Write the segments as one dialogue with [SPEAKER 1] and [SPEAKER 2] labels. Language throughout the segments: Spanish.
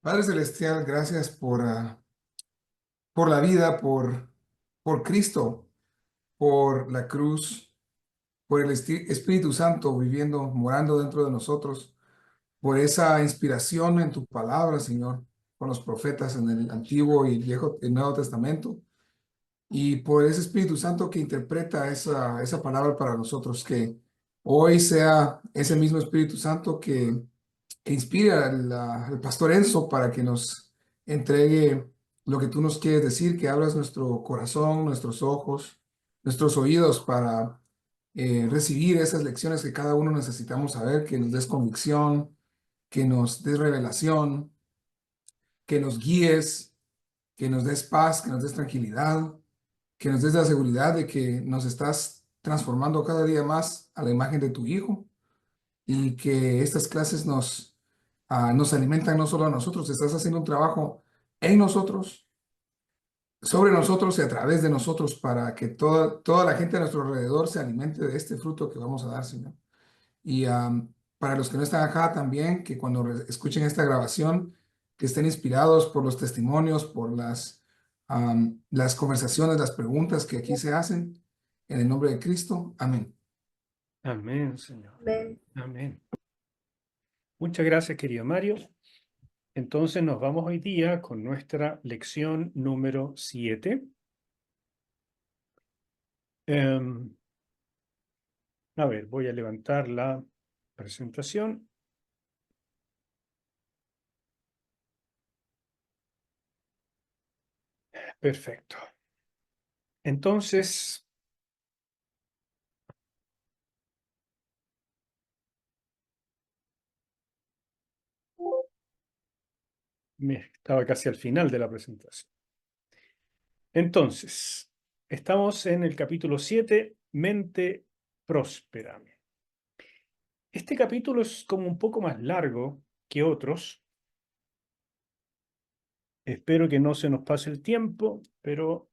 [SPEAKER 1] Padre Celestial, gracias por la vida, por Cristo, por la cruz, por el Espíritu Santo viviendo, morando dentro de nosotros, por esa inspiración en tu palabra, Señor, con los profetas en el Antiguo y el Nuevo Testamento, y por ese Espíritu Santo que interpreta esa palabra para nosotros, que hoy sea ese mismo Espíritu Santo que inspire al pastor Enzo para que nos entregue lo que tú nos quieres decir, que abras nuestro corazón, nuestros ojos, nuestros oídos para recibir esas lecciones que cada uno necesitamos saber, que nos des convicción, que nos des revelación, que nos guíes, que nos des paz, que nos des tranquilidad, que nos des la seguridad de que nos estás transformando cada día más a la imagen de tu Hijo y que estas clases nos alimentan no solo a nosotros, estás haciendo un trabajo en nosotros, sobre nosotros y a través de nosotros para que toda la gente a nuestro alrededor se alimente de este fruto que vamos a dar, Señor. Y para los que no están acá también, que cuando escuchen esta grabación, que estén inspirados por los testimonios, por las conversaciones, las preguntas que aquí se hacen, en el nombre de Cristo. Amén.
[SPEAKER 2] Amén, Señor.
[SPEAKER 3] Amén.
[SPEAKER 2] Amén. Muchas gracias, querido Mario. Entonces nos vamos hoy día con nuestra lección número 7. A ver, voy a levantar la presentación. Perfecto. Entonces, estaba casi al final de la presentación. Entonces, estamos en el capítulo 7, Mente Próspera. Este capítulo es como un poco más largo que otros. Espero que no se nos pase el tiempo, pero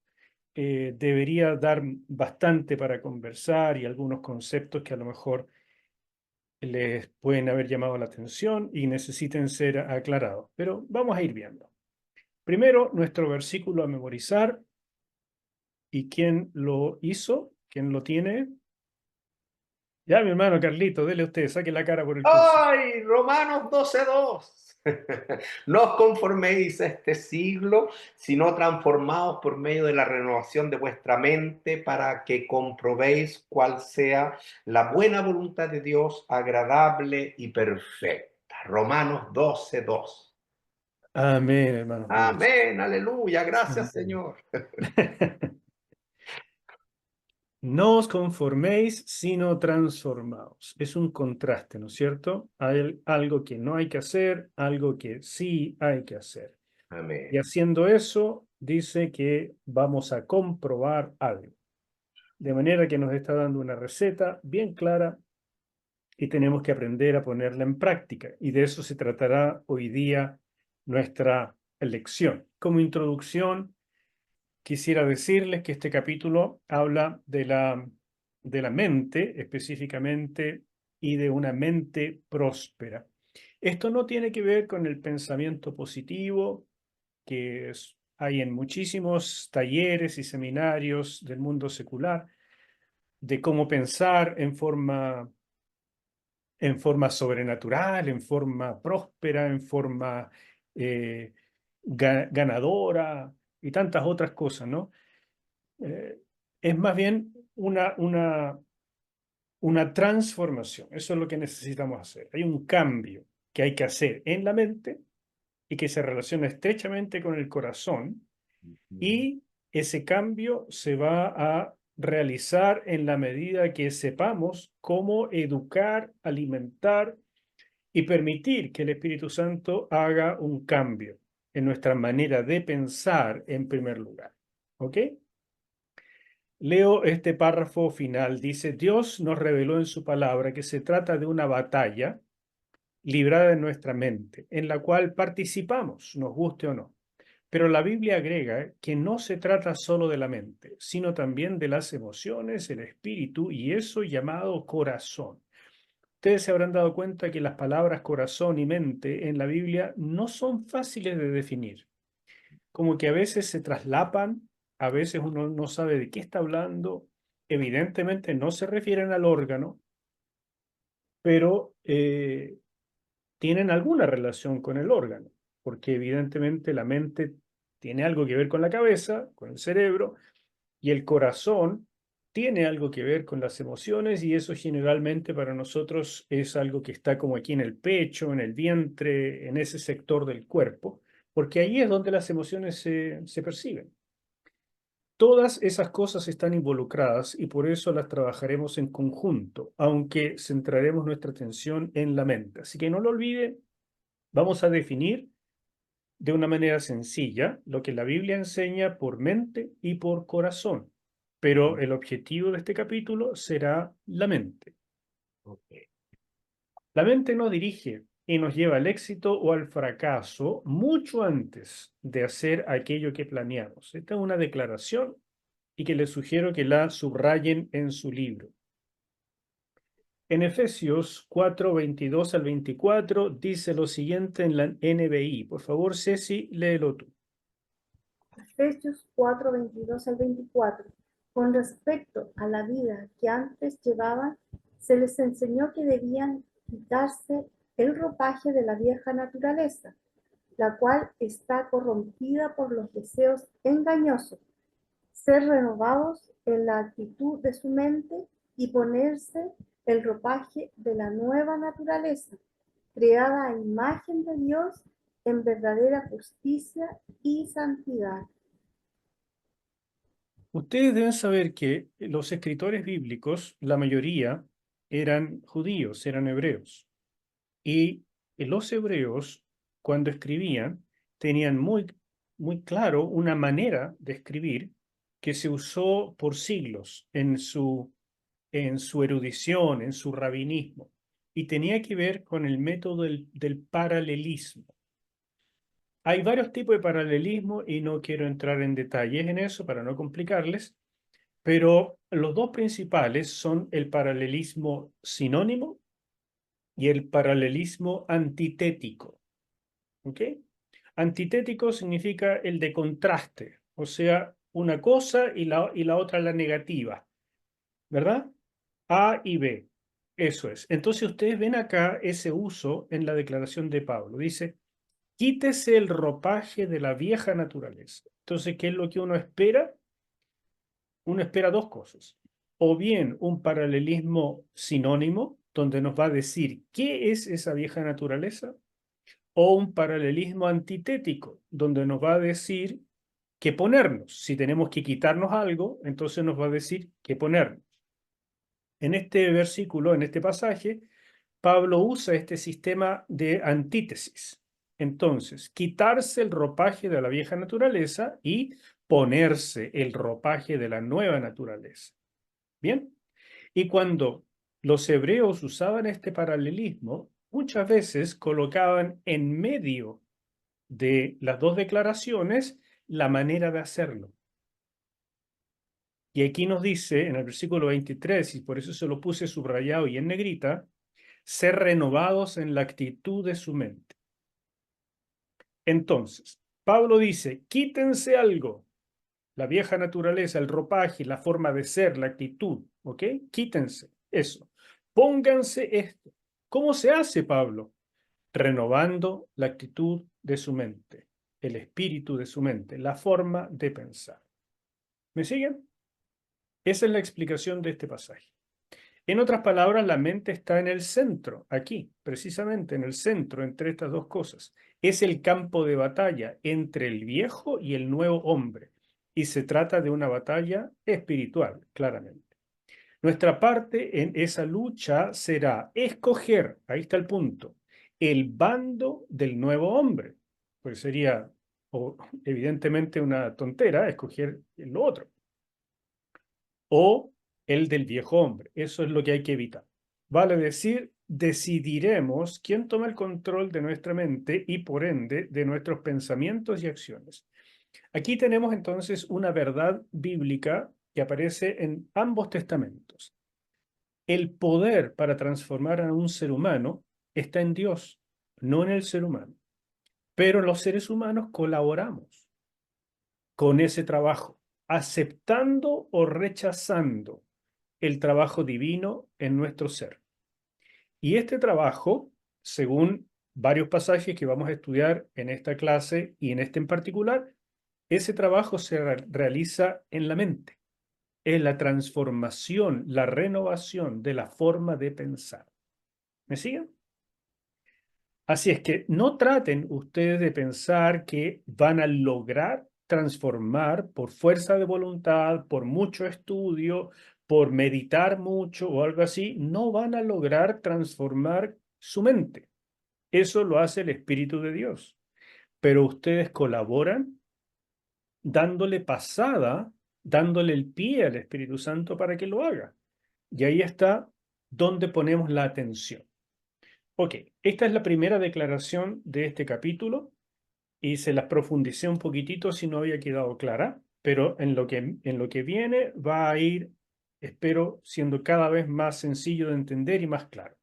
[SPEAKER 2] debería dar bastante para conversar y algunos conceptos que a lo mejor les pueden haber llamado la atención y necesiten ser aclarados. Pero vamos a ir viendo. Primero, nuestro versículo a memorizar. ¿Y quién lo hizo? ¿Quién lo tiene? Ya, mi hermano Carlito, dele usted, saque la cara por el curso.
[SPEAKER 4] ¡Ay! Romanos 12:2. No os conforméis a este siglo, sino transformaos por medio de la renovación de vuestra mente para que comprobéis cuál sea la buena voluntad de Dios, agradable y perfecta. Romanos 12:2.
[SPEAKER 2] Amén, hermano.
[SPEAKER 4] Amén, aleluya, gracias Señor.
[SPEAKER 2] No os conforméis, sino transformaos. Es un contraste, ¿no es cierto? Hay algo que no hay que hacer, algo que sí hay que hacer. Y
[SPEAKER 4] Amén.
[SPEAKER 2] haciendo eso, dice que vamos a comprobar algo. De manera que nos está dando una receta bien clara y tenemos que aprender a ponerla en práctica. Y de eso se tratará hoy día nuestra lección. Como introducción, quisiera decirles que este capítulo habla de la mente específicamente y de una mente próspera. Esto no tiene que ver con el pensamiento positivo que hay en muchísimos talleres y seminarios del mundo secular, de cómo pensar en forma sobrenatural, en forma próspera, en forma ganadora y tantas otras cosas, ¿no? Es más bien una transformación. Eso es lo que necesitamos hacer. Hay un cambio que hay que hacer en la mente y que se relaciona estrechamente con el corazón, y ese cambio se va a realizar en la medida que sepamos cómo educar, alimentar y permitir que el Espíritu Santo haga un cambio en nuestra manera de pensar en primer lugar. ¿Ok? Leo este párrafo final. Dice, Dios nos reveló en su palabra que se trata de una batalla librada en nuestra mente, en la cual participamos, nos guste o no. Pero la Biblia agrega que no se trata solo de la mente, sino también de las emociones, el espíritu y eso llamado corazón. Ustedes se habrán dado cuenta que las palabras corazón y mente en la Biblia no son fáciles de definir. Como que a veces se traslapan, a veces uno no sabe de qué está hablando. Evidentemente no se refieren al órgano, pero tienen alguna relación con el órgano, porque evidentemente la mente tiene algo que ver con la cabeza, con el cerebro, y el corazón tiene algo que ver con las emociones, y eso generalmente para nosotros es algo que está como aquí en el pecho, en el vientre, en ese sector del cuerpo, porque ahí es donde las emociones se perciben. Todas esas cosas están involucradas y por eso las trabajaremos en conjunto, aunque centraremos nuestra atención en la mente. Así que no lo olvide, vamos a definir de una manera sencilla lo que la Biblia enseña por mente y por corazón, pero el objetivo de este capítulo será la mente.
[SPEAKER 4] Ok.
[SPEAKER 2] La mente nos dirige y nos lleva al éxito o al fracaso mucho antes de hacer aquello que planeamos. Esta es una declaración y que les sugiero que la subrayen en su libro. En Efesios 4, 22 al 24 dice lo siguiente en la NBI. Por favor, Ceci, léelo tú.
[SPEAKER 3] Efesios 4, 22 al 24. Con respecto a la vida que antes llevaban, se les enseñó que debían quitarse el ropaje de la vieja naturaleza, la cual está corrompida por los deseos engañosos, ser renovados en la actitud de su mente y ponerse el ropaje de la nueva naturaleza, creada a imagen de Dios en verdadera justicia y santidad.
[SPEAKER 2] Ustedes deben saber que los escritores bíblicos, la mayoría, eran judíos, eran hebreos. Y los hebreos, cuando escribían, tenían muy claro una manera de escribir que se usó por siglos en su erudición, en su rabinismo, y tenía que ver con el método del paralelismo. Hay varios tipos de paralelismo y no quiero entrar en detalles en eso para no complicarles, pero los dos principales son el paralelismo sinónimo y el paralelismo antitético. ¿Ok? Antitético significa el de contraste, o sea, una cosa y la otra la negativa, ¿verdad? A y B. Eso es. Entonces ustedes ven acá ese uso en la declaración de Pablo. Dice, quítese el ropaje de la vieja naturaleza. Entonces, ¿qué es lo que uno espera? Uno espera dos cosas. O bien un paralelismo sinónimo, donde nos va a decir qué es esa vieja naturaleza, o un paralelismo antitético, donde nos va a decir qué ponernos. Si tenemos que quitarnos algo, entonces nos va a decir qué ponernos. En este versículo, en este pasaje, Pablo usa este sistema de antítesis. Entonces, quitarse el ropaje de la vieja naturaleza y ponerse el ropaje de la nueva naturaleza. Bien, y cuando los hebreos usaban este paralelismo, muchas veces colocaban en medio de las dos declaraciones la manera de hacerlo. Y aquí nos dice en el versículo 23, y por eso se lo puse subrayado y en negrita, ser renovados en la actitud de su mente. Entonces, Pablo dice, quítense algo, la vieja naturaleza, el ropaje, la forma de ser, la actitud, ¿ok? Quítense eso. Pónganse esto. ¿Cómo se hace, Pablo? Renovando la actitud de su mente, el espíritu de su mente, la forma de pensar. ¿Me siguen? Esa es la explicación de este pasaje. En otras palabras, la mente está en el centro, aquí, precisamente en el centro, entre estas dos cosas. Es el campo de batalla entre el viejo y el nuevo hombre. Y se trata de una batalla espiritual, claramente. Nuestra parte en esa lucha será escoger, ahí está el punto, el bando del nuevo hombre. Pues sería, evidentemente, una tontera escoger lo otro. O el del viejo hombre. Eso es lo que hay que evitar. Vale decir, decidiremos quién toma el control de nuestra mente y por ende de nuestros pensamientos y acciones. Aquí tenemos entonces una verdad bíblica que aparece en ambos testamentos. El poder para transformar a un ser humano está en Dios, no en el ser humano. Pero los seres humanos colaboramos con ese trabajo, aceptando o rechazando el trabajo divino en nuestro ser. Y este trabajo, según varios pasajes que vamos a estudiar en esta clase y en este en particular, ese trabajo se realiza en la mente. Es la transformación, la renovación de la forma de pensar. ¿Me siguen? Así es que no traten ustedes de pensar que van a lograr transformar por fuerza de voluntad, por mucho estudio, por meditar mucho o algo así. No van a lograr transformar su mente. Eso lo hace el Espíritu de Dios. Pero ustedes colaboran dándole pasada, dándole el pie al Espíritu Santo para que lo haga. Y ahí está donde ponemos la atención. Ok, esta es la primera declaración de este capítulo y se las profundicé un poquitito si no había quedado clara, pero en lo que viene va a ir, espero, siendo cada vez más sencillo de entender y más claro.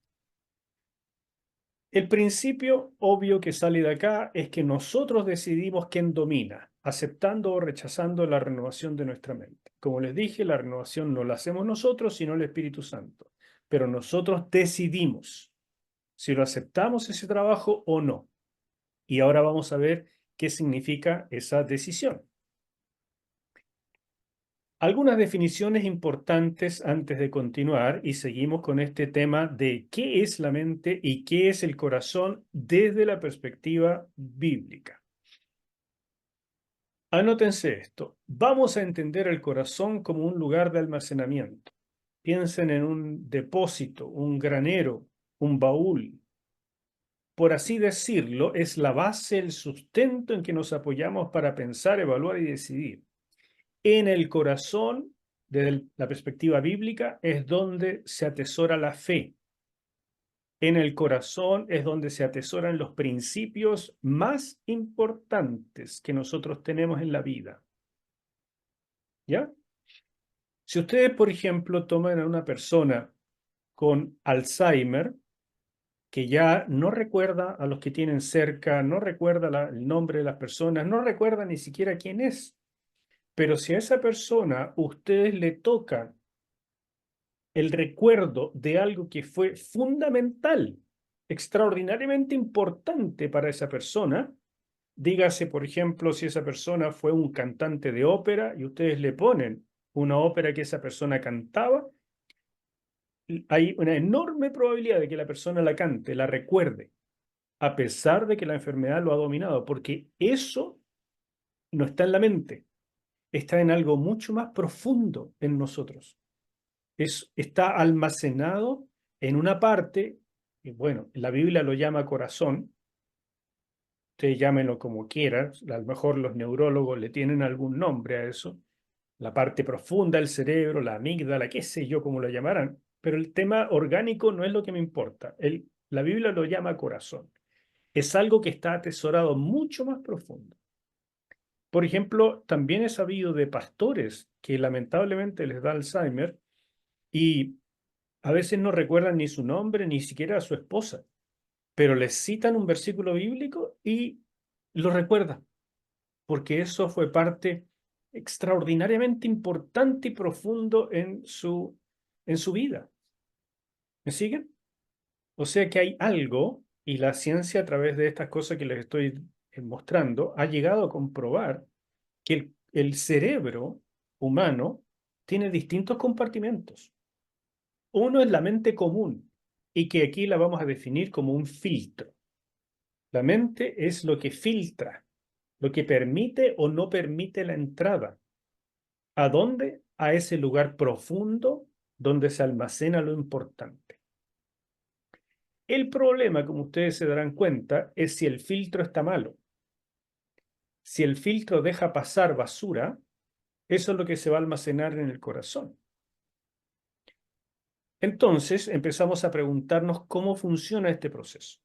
[SPEAKER 2] El principio obvio que sale de acá es que nosotros decidimos quién domina, aceptando o rechazando la renovación de nuestra mente. Como les dije, la renovación no la hacemos nosotros, sino el Espíritu Santo. Pero nosotros decidimos si lo aceptamos ese trabajo o no. Y ahora vamos a ver qué significa esa decisión. Algunas definiciones importantes antes de continuar y seguimos con este tema de qué es la mente y qué es el corazón desde la perspectiva bíblica. Anótense esto. Vamos a entender el corazón como un lugar de almacenamiento. Piensen en un depósito, un granero, un baúl. Por así decirlo, es la base, el sustento en que nos apoyamos para pensar, evaluar y decidir. En el corazón, desde la perspectiva bíblica, es donde se atesora la fe. En el corazón es donde se atesoran los principios más importantes que nosotros tenemos en la vida. ¿Ya? Si ustedes, por ejemplo, toman a una persona con Alzheimer, que ya no recuerda a los que tienen cerca, no recuerda el nombre de las personas, no recuerda ni siquiera quién es. Pero si a esa persona ustedes le tocan el recuerdo de algo que fue fundamental, extraordinariamente importante para esa persona, dígase, por ejemplo, si esa persona fue un cantante de ópera y ustedes le ponen una ópera que esa persona cantaba, hay una enorme probabilidad de que la persona la cante, la recuerde, a pesar de que la enfermedad lo ha dominado, porque eso no está en la mente, está en algo mucho más profundo en nosotros. Está almacenado en una parte, y bueno, la Biblia lo llama corazón, ustedes llámenlo como quieran, a lo mejor los neurólogos le tienen algún nombre a eso, la parte profunda del cerebro, la amígdala, qué sé yo cómo lo llamarán, pero el tema orgánico no es lo que me importa. La Biblia lo llama corazón. Es algo que está atesorado mucho más profundo. Por ejemplo, también he sabido de pastores que lamentablemente les da Alzheimer y a veces no recuerdan ni su nombre, ni siquiera a su esposa, pero les citan un versículo bíblico y lo recuerdan, porque eso fue parte extraordinariamente importante y profundo en su vida. ¿Me siguen? O sea que hay algo, y la ciencia a través de estas cosas que les estoy mostrando, ha llegado a comprobar que el cerebro humano tiene distintos compartimentos. Uno es la mente común, y que aquí la vamos a definir como un filtro. La mente es lo que filtra, lo que permite o no permite la entrada. ¿A dónde? A ese lugar profundo donde se almacena lo importante. El problema, como ustedes se darán cuenta, es si el filtro está malo. Si el filtro deja pasar basura, eso es lo que se va a almacenar en el corazón. Entonces empezamos a preguntarnos cómo funciona este proceso.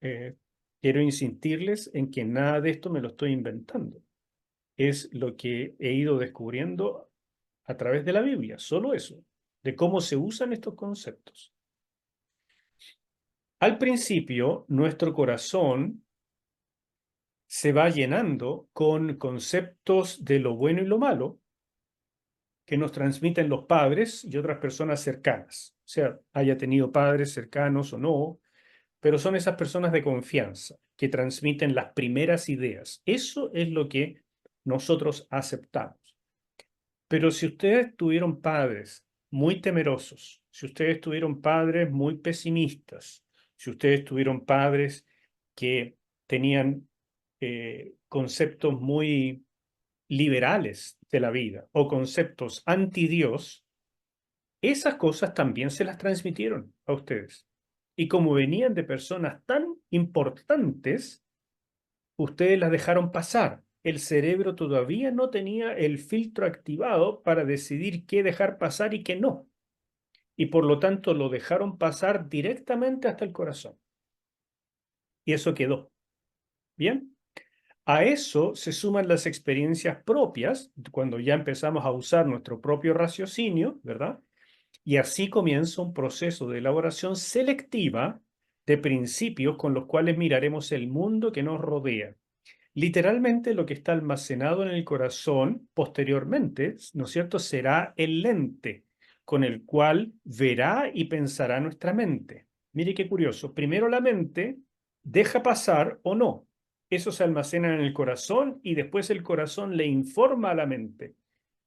[SPEAKER 2] Quiero insistirles en que nada de esto me lo estoy inventando. Es lo que he ido descubriendo a través de la Biblia, solo eso. de cómo se usan estos conceptos. Al principio, nuestro corazón se va llenando con conceptos de lo bueno y lo malo que nos transmiten los padres y otras personas cercanas. O sea, haya tenido padres cercanos o no, pero son esas personas de confianza que transmiten las primeras ideas. Eso es lo que nosotros aceptamos. Pero si ustedes tuvieron padres muy temerosos, si ustedes tuvieron padres muy pesimistas, si ustedes tuvieron padres que tenían conceptos muy liberales de la vida o conceptos anti-Dios, esas cosas también se las transmitieron a ustedes. Y como venían de personas tan importantes, ustedes las dejaron pasar. El cerebro todavía no tenía el filtro activado para decidir qué dejar pasar y qué no. Y por lo tanto lo dejaron pasar directamente hasta el corazón. Y eso quedó. ¿Bien? A eso se suman las experiencias propias, cuando ya empezamos a usar nuestro propio raciocinio, ¿verdad? Y así comienza un proceso de elaboración selectiva de principios con los cuales miraremos el mundo que nos rodea. Literalmente lo que está almacenado en el corazón posteriormente, ¿no es cierto?, será el lente con el cual verá y pensará nuestra mente. Mire qué curioso. Primero la mente deja pasar o no. Eso se almacena en el corazón y después el corazón le informa a la mente.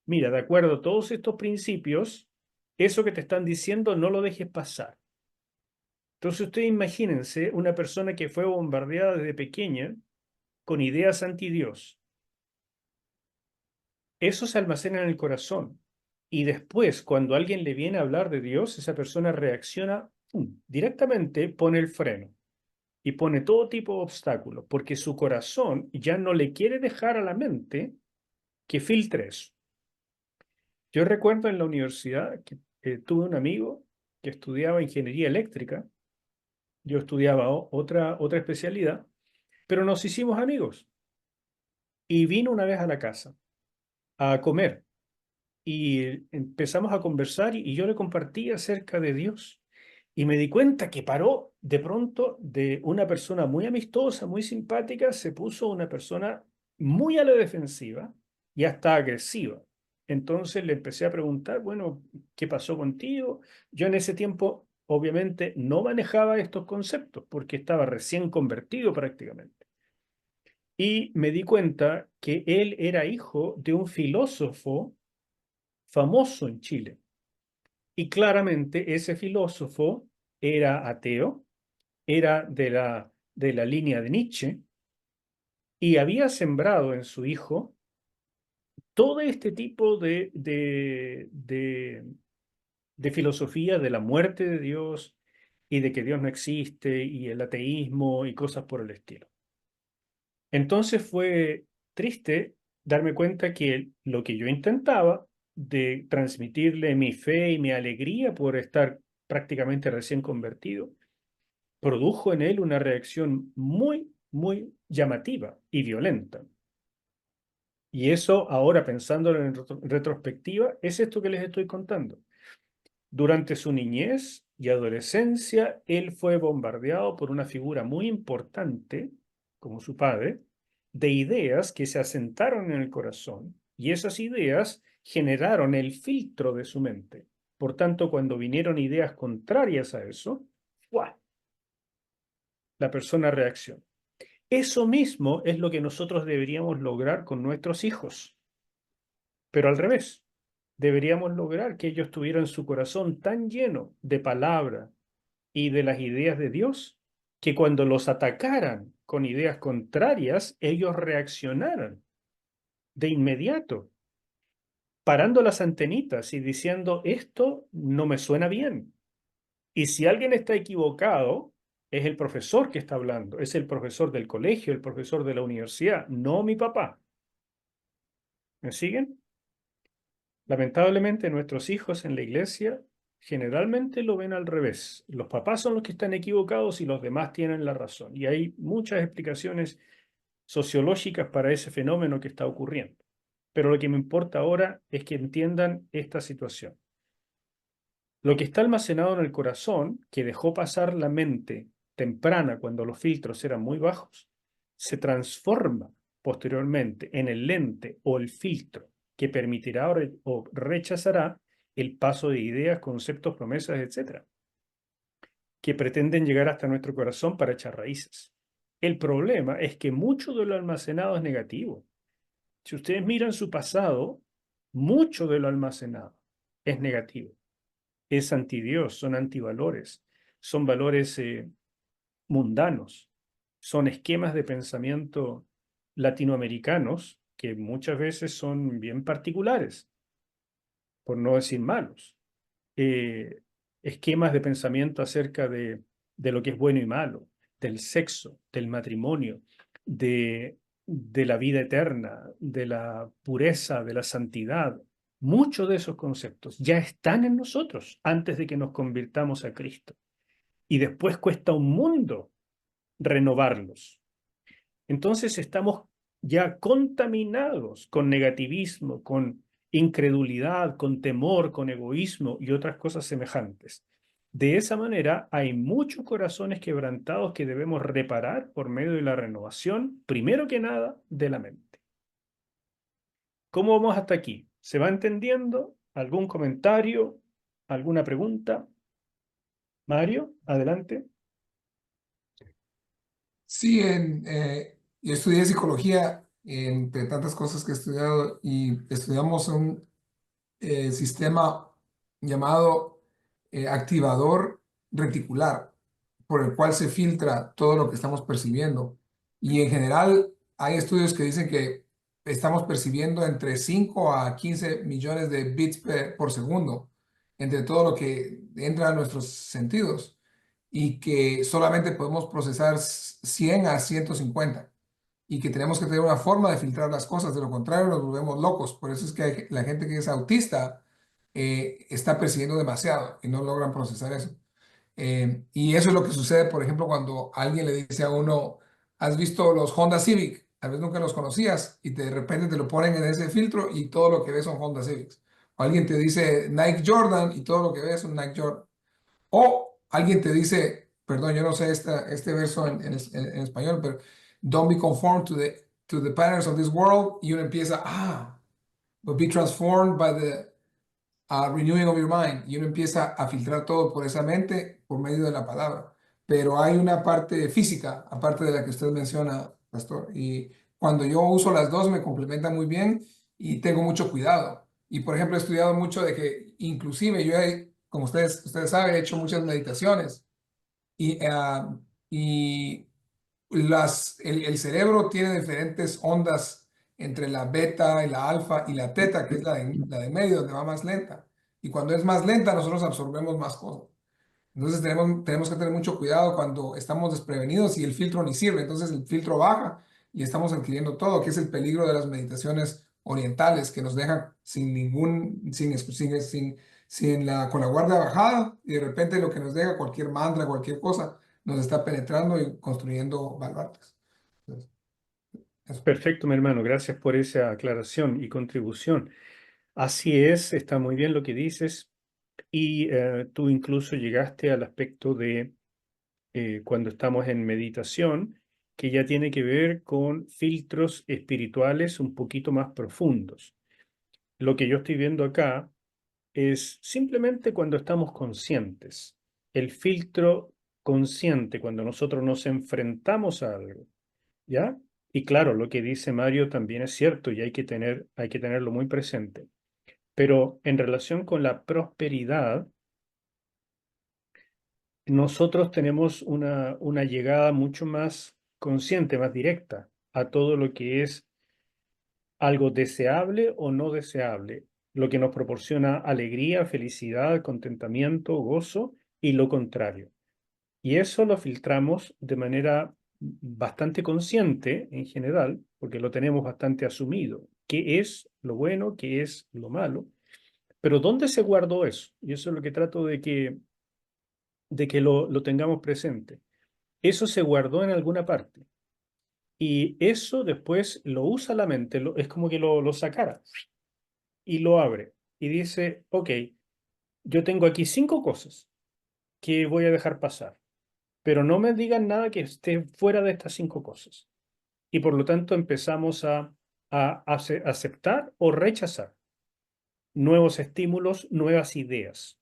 [SPEAKER 2] Mira, de acuerdo a todos estos principios, eso que te están diciendo no lo dejes pasar. Entonces ustedes imagínense una persona que fue bombardeada desde pequeña con ideas anti-Dios. Eso se almacena en el corazón. Y después, cuando alguien le viene a hablar de Dios, esa persona reacciona directamente, pone el freno y pone todo tipo de obstáculos, porque su corazón ya no le quiere dejar a la mente que filtre eso. Yo recuerdo en la universidad que tuve un amigo que estudiaba ingeniería eléctrica, yo estudiaba otra especialidad, pero nos hicimos amigos y vino una vez a la casa a comer y empezamos a conversar y yo le compartí acerca de Dios y me di cuenta que paró de pronto de una persona muy amistosa, muy simpática, se puso una persona muy a la defensiva y hasta agresiva. Entonces le empecé a preguntar, bueno, ¿qué pasó contigo? Yo en ese tiempo, obviamente, no manejaba estos conceptos porque estaba recién convertido prácticamente. Y me di cuenta que él era hijo de un filósofo famoso en Chile. Y claramente ese filósofo era ateo, era de la línea de Nietzsche y había sembrado en su hijo todo este tipo de filosofía de la muerte de Dios y de que Dios no existe y el ateísmo y cosas por el estilo. Entonces fue triste darme cuenta que lo que yo intentaba de transmitirle mi fe y mi alegría por estar prácticamente recién convertido, produjo en él una reacción muy, muy llamativa y violenta. Y eso, ahora pensándolo en retrospectiva, es esto que les estoy contando. Durante su niñez y adolescencia, él fue bombardeado por una figura muy importante, como su padre, de ideas que se asentaron en el corazón y esas ideas generaron el filtro de su mente. Por tanto, cuando vinieron ideas contrarias a eso, ¡fua!, la persona reacciona. Eso mismo es lo que nosotros deberíamos lograr con nuestros hijos, pero al revés. Deberíamos lograr que ellos tuvieran su corazón tan lleno de palabra y de las ideas de Dios, que cuando los atacaran con ideas contrarias, ellos reaccionaran de inmediato, parando las antenitas y diciendo, esto no me suena bien. Y si alguien está equivocado, es el profesor que está hablando, es el profesor del colegio, el profesor de la universidad, no mi papá. ¿Me siguen? Lamentablemente, nuestros hijos en la iglesia generalmente lo ven al revés. Los papás son los que están equivocados y los demás tienen la razón. Y hay muchas explicaciones sociológicas para ese fenómeno que está ocurriendo. Pero lo que me importa ahora es que entiendan esta situación. Lo que está almacenado en el corazón, que dejó pasar la mente temprana cuando los filtros eran muy bajos, se transforma posteriormente en el lente o el filtro que permitirá o rechazará el paso de ideas, conceptos, promesas, etcétera, que pretenden llegar hasta nuestro corazón para echar raíces. El problema es que mucho de lo almacenado es negativo. Si ustedes miran su pasado, mucho de lo almacenado es negativo, es antidios, son antivalores, son valores mundanos, son esquemas de pensamiento latinoamericanos que muchas veces son bien particulares, por no decir malos. eh, Esquemas de pensamiento acerca de lo que es bueno y malo, del sexo, del matrimonio, de la vida eterna, de la pureza, de la santidad. Muchos de esos conceptos ya están en nosotros antes de que nos convirtamos a Cristo. Y después cuesta un mundo renovarlos. Entonces estamos ya contaminados con negativismo, con incredulidad, con temor, con egoísmo y otras cosas semejantes. De esa manera hay muchos corazones quebrantados que debemos reparar por medio de la renovación, primero que nada, de la mente. ¿Cómo vamos hasta aquí? ¿Se va entendiendo? ¿Algún comentario? ¿Alguna pregunta? Mario, adelante.
[SPEAKER 1] Sí, yo estudié psicología, entre tantas cosas que he estudiado, y estudiamos un sistema llamado activador reticular, por el cual se filtra todo lo que estamos percibiendo. Y en general hay estudios que dicen que estamos percibiendo entre 5 a 15 millones de bits por segundo, entre todo lo que entra a nuestros sentidos, y que solamente podemos procesar 100 a 150 y que tenemos que tener una forma de filtrar las cosas, de lo contrario nos volvemos locos. Por eso es que la gente que es autista está percibiendo demasiado y no logran procesar eso. Y eso es lo que sucede, por ejemplo, cuando alguien le dice a uno, ¿has visto los Honda Civic? Tal vez nunca los conocías y de repente te lo ponen en ese filtro y todo lo que ves son Honda Civics. O alguien te dice Nike Jordan y todo lo que ves son Nike Jordan. O alguien te dice, perdón, yo no sé este verso en español, pero don't be conformed to the patterns of this world. Y uno empieza, but be transformed by the renewing of your mind. Y uno empieza a filtrar todo por esa mente por medio de la palabra. Pero hay una parte física, aparte de la que usted menciona, pastor. Y cuando yo uso las dos me complementan muy bien y tengo mucho cuidado. Y por ejemplo, he estudiado mucho de que inclusive yo he, como ustedes saben, he hecho muchas meditaciones y el cerebro tiene diferentes ondas entre la beta y la alfa y la teta, que es la de medio, donde va más lenta. Y cuando es más lenta, nosotros absorbemos más cosas. Entonces tenemos que tener mucho cuidado cuando estamos desprevenidos y el filtro ni sirve. Entonces el filtro baja y estamos adquiriendo todo, que es el peligro de las meditaciones orientales, que nos dejan sin ningún, con la guardia bajada, y de repente lo que nos deja, cualquier mantra, cualquier cosa, nos está penetrando y construyendo baluartes. Entonces, eso.
[SPEAKER 2] Perfecto, mi hermano. Gracias por esa aclaración y contribución. Así es, está muy bien lo que dices. Y tú incluso llegaste al aspecto de cuando estamos en meditación, que ya tiene que ver con filtros espirituales un poquito más profundos. Lo que yo estoy viendo acá es simplemente cuando estamos conscientes. El filtro consciente, cuando nosotros nos enfrentamos a algo, ¿ya? Y claro, lo que dice Mario también es cierto y hay que tenerlo muy presente. Pero en relación con la prosperidad, nosotros tenemos una llegada mucho más consciente, más directa a todo lo que es algo deseable o no deseable, lo que nos proporciona alegría, felicidad, contentamiento, gozo y lo contrario. Y eso lo filtramos de manera bastante consciente en general, porque lo tenemos bastante asumido, qué es lo bueno, qué es lo malo, pero ¿dónde se guardó eso? Y eso es lo que trato de que lo tengamos presente. Eso se guardó en alguna parte. Y eso después lo usa la mente, es como que lo sacara y lo abre. Y dice, ok, yo tengo aquí 5 cosas que voy a dejar pasar, pero no me digan nada que esté fuera de estas 5 cosas. Y por lo tanto empezamos a aceptar o rechazar nuevos estímulos, nuevas ideas.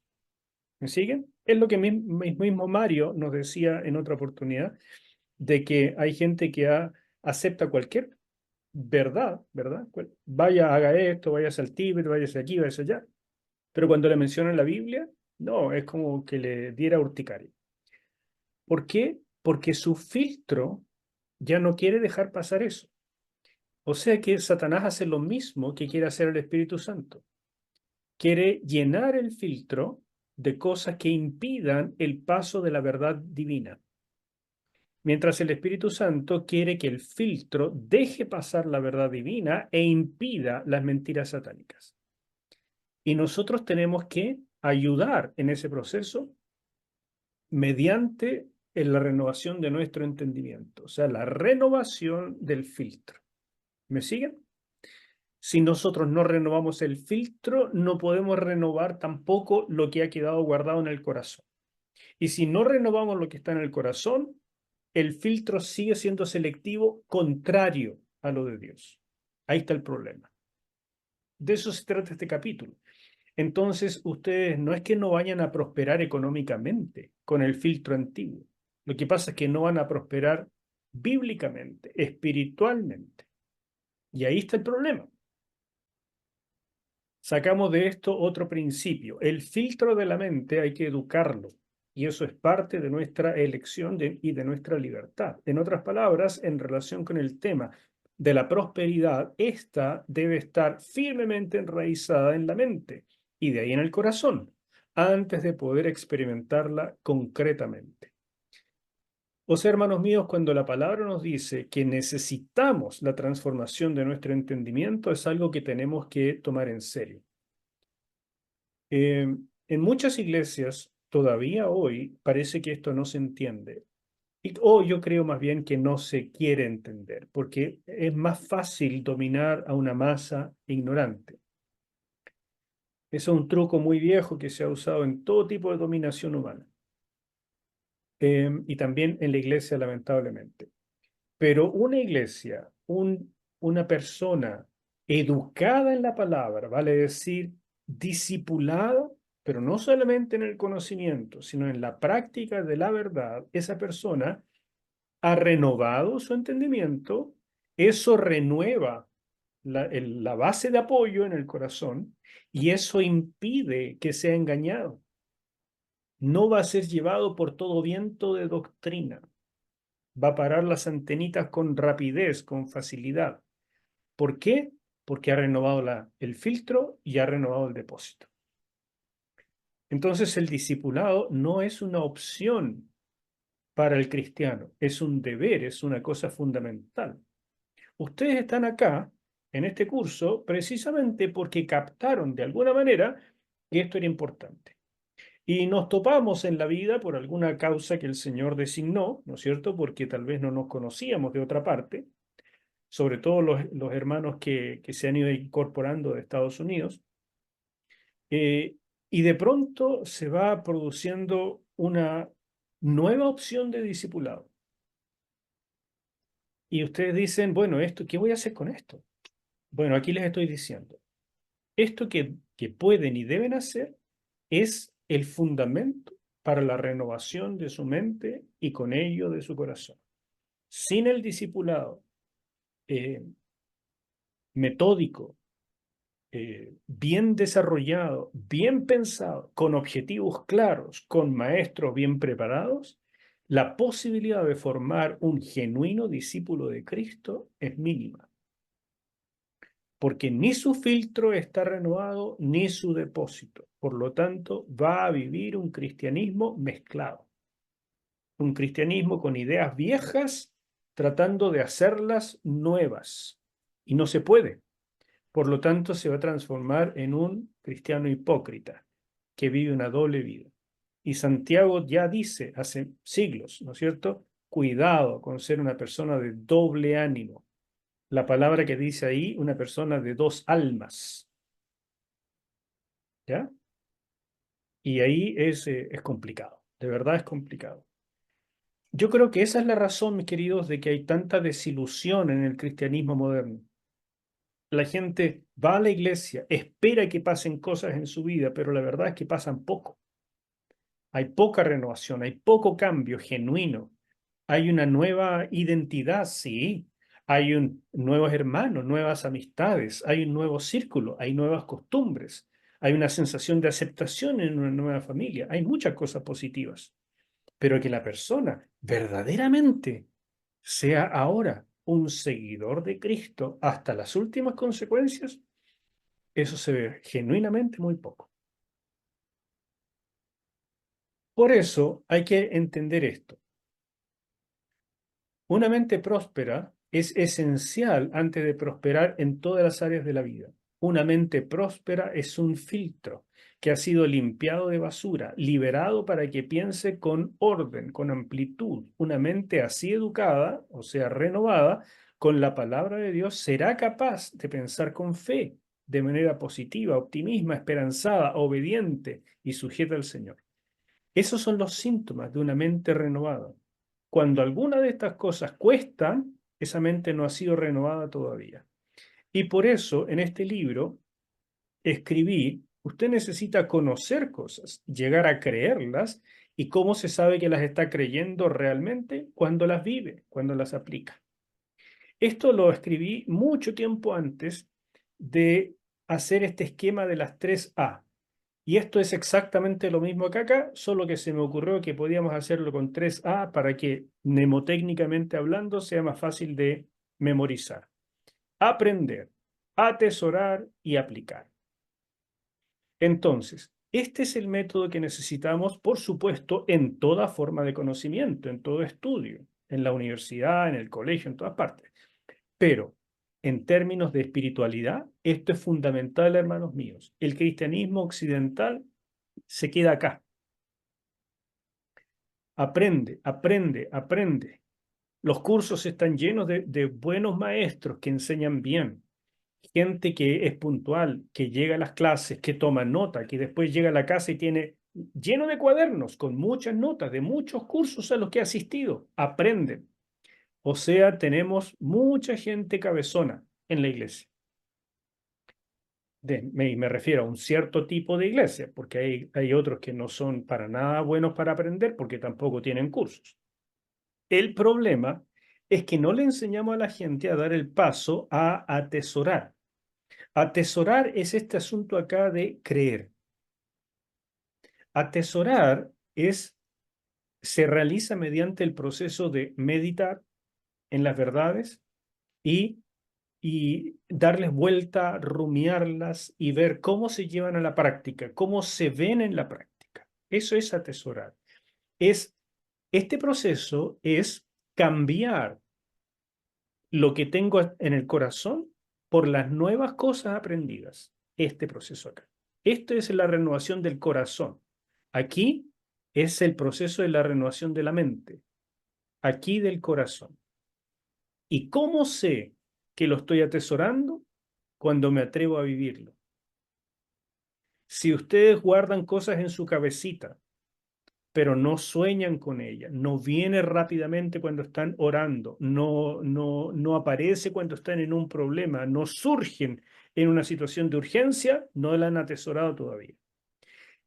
[SPEAKER 2] ¿Me siguen? Es lo que mismo Mario nos decía en otra oportunidad, de que hay gente que acepta cualquier verdad, ¿verdad? Vaya, haga esto, váyase al Tíbet, váyase aquí, váyase allá. Pero cuando le mencionan la Biblia, no, es como que le diera urticaria. ¿Por qué? Porque su filtro ya no quiere dejar pasar eso. O sea que Satanás hace lo mismo que quiere hacer el Espíritu Santo. Quiere llenar el filtro de cosas que impidan el paso de la verdad divina. Mientras el Espíritu Santo quiere que el filtro deje pasar la verdad divina e impida las mentiras satánicas. Y nosotros tenemos que ayudar en ese proceso mediante la renovación de nuestro entendimiento, o sea, la renovación del filtro. ¿Me siguen? Si nosotros no renovamos el filtro, no podemos renovar tampoco lo que ha quedado guardado en el corazón. Y si no renovamos lo que está en el corazón, el filtro sigue siendo selectivo, contrario a lo de Dios. Ahí está el problema. De eso se trata este capítulo. Entonces, ustedes no es que no vayan a prosperar económicamente con el filtro antiguo. Lo que pasa es que no van a prosperar bíblicamente, espiritualmente. Y ahí está el problema. Sacamos de esto otro principio. El filtro de la mente hay que educarlo. Y eso es parte de nuestra elección y de nuestra libertad. En otras palabras, en relación con el tema de la prosperidad, esta debe estar firmemente enraizada en la mente y de ahí en el corazón, antes de poder experimentarla concretamente. O sea, hermanos míos, cuando la palabra nos dice que necesitamos la transformación de nuestro entendimiento, es algo que tenemos que tomar en serio. En muchas iglesias, todavía hoy, parece que esto no se entiende. O yo creo más bien que no se quiere entender, porque es más fácil dominar a una masa ignorante. Eso es un truco muy viejo que se ha usado en todo tipo de dominación humana. Y también en la iglesia, lamentablemente. Pero una iglesia, una persona educada en la palabra, vale decir, discipulada, pero no solamente en el conocimiento, sino en la práctica de la verdad, esa persona ha renovado su entendimiento, eso renueva la base de apoyo en el corazón y eso impide que sea engañado. No va a ser llevado por todo viento de doctrina. Va a parar las antenitas con rapidez, con facilidad. ¿Por qué? Porque ha renovado el filtro y ha renovado el depósito. Entonces el discipulado no es una opción para el cristiano, es un deber, es una cosa fundamental. Ustedes están acá en este curso precisamente porque captaron de alguna manera que esto era importante. Y nos topamos en la vida por alguna causa que el Señor designó, ¿no es cierto? Porque tal vez no nos conocíamos de otra parte, sobre todo los hermanos que se han ido incorporando de Estados Unidos. Y de pronto se va produciendo una nueva opción de discipulado. Y ustedes dicen, bueno, ¿qué voy a hacer con esto? Bueno, aquí les estoy diciendo, esto que pueden y deben hacer es el fundamento para la renovación de su mente y con ello de su corazón. Sin el discipulado metódico, bien desarrollado, bien pensado, con objetivos claros, con maestros bien preparados, la posibilidad de formar un genuino discípulo de Cristo es mínima. Porque ni su filtro está renovado, ni su depósito. Por lo tanto, va a vivir un cristianismo mezclado. Un cristianismo con ideas viejas, tratando de hacerlas nuevas. Y no se puede. Por lo tanto, se va a transformar en un cristiano hipócrita, que vive una doble vida. Y Santiago ya dice hace siglos, ¿no es cierto? Cuidado con ser una persona de doble ánimo. La palabra que dice ahí, una persona de dos almas. ¿Ya? Y ahí es complicado, de verdad es complicado. Yo creo que esa es la razón, mis queridos, de que hay tanta desilusión en el cristianismo moderno. La gente va a la iglesia, espera que pasen cosas en su vida, pero la verdad es que pasan poco. Hay poca renovación, hay poco cambio genuino. Hay una nueva identidad, sí. Hay nuevos hermanos, nuevas amistades, hay un nuevo círculo, hay nuevas costumbres, hay una sensación de aceptación en una nueva familia. Hay muchas cosas positivas, pero que la persona verdaderamente sea ahora un seguidor de Cristo hasta las últimas consecuencias, eso se ve genuinamente muy poco. Por eso hay que entender esto. Una mente próspera es esencial antes de prosperar en todas las áreas de la vida. Una mente próspera es un filtro que ha sido limpiado de basura, liberado para que piense con orden, con amplitud. Una mente así educada, o sea, renovada, con la palabra de Dios, será capaz de pensar con fe, de manera positiva, optimista, esperanzada, obediente y sujeta al Señor. Esos son los síntomas de una mente renovada. Cuando alguna de estas cosas cuestan, esa mente no ha sido renovada todavía. Y por eso en este libro escribí, usted necesita conocer cosas, llegar a creerlas, y cómo se sabe que las está creyendo realmente cuando las vive, cuando las aplica. Esto lo escribí mucho tiempo antes de hacer este esquema de las 3A. Y esto es exactamente lo mismo que acá, solo que se me ocurrió que podíamos hacerlo con 3A para que mnemotécnicamente hablando sea más fácil de memorizar. Aprender, atesorar y aplicar. Entonces, este es el método que necesitamos, por supuesto, en toda forma de conocimiento, en todo estudio, en la universidad, en el colegio, en todas partes. Pero en términos de espiritualidad, esto es fundamental, hermanos míos. El cristianismo occidental se queda acá. Aprende, aprende, aprende. Los cursos están llenos de buenos maestros que enseñan bien. Gente que es puntual, que llega a las clases, que toma nota, que después llega a la casa y tiene lleno de cuadernos con muchas notas de muchos cursos a los que ha asistido. Aprenden. O sea, tenemos mucha gente cabezona en la iglesia. Me refiero a un cierto tipo de iglesia, porque hay otros que no son para nada buenos para aprender porque tampoco tienen cursos. El problema es que no le enseñamos a la gente a dar el paso a atesorar. Atesorar es este asunto acá de creer. Atesorar se realiza mediante el proceso de meditar en las verdades y darles vuelta, rumiarlas y ver cómo se llevan a la práctica, cómo se ven en la práctica. Eso es atesorar. Este proceso es cambiar lo que tengo en el corazón por las nuevas cosas aprendidas. Este proceso acá. Esto es la renovación del corazón. Aquí es el proceso de la renovación de la mente. Aquí del corazón. ¿Y cómo sé que lo estoy atesorando? Cuando me atrevo a vivirlo. Si ustedes guardan cosas en su cabecita, pero no sueñan con ellas, no viene rápidamente cuando están orando, no aparece cuando están en un problema, no surgen en una situación de urgencia, no la han atesorado todavía.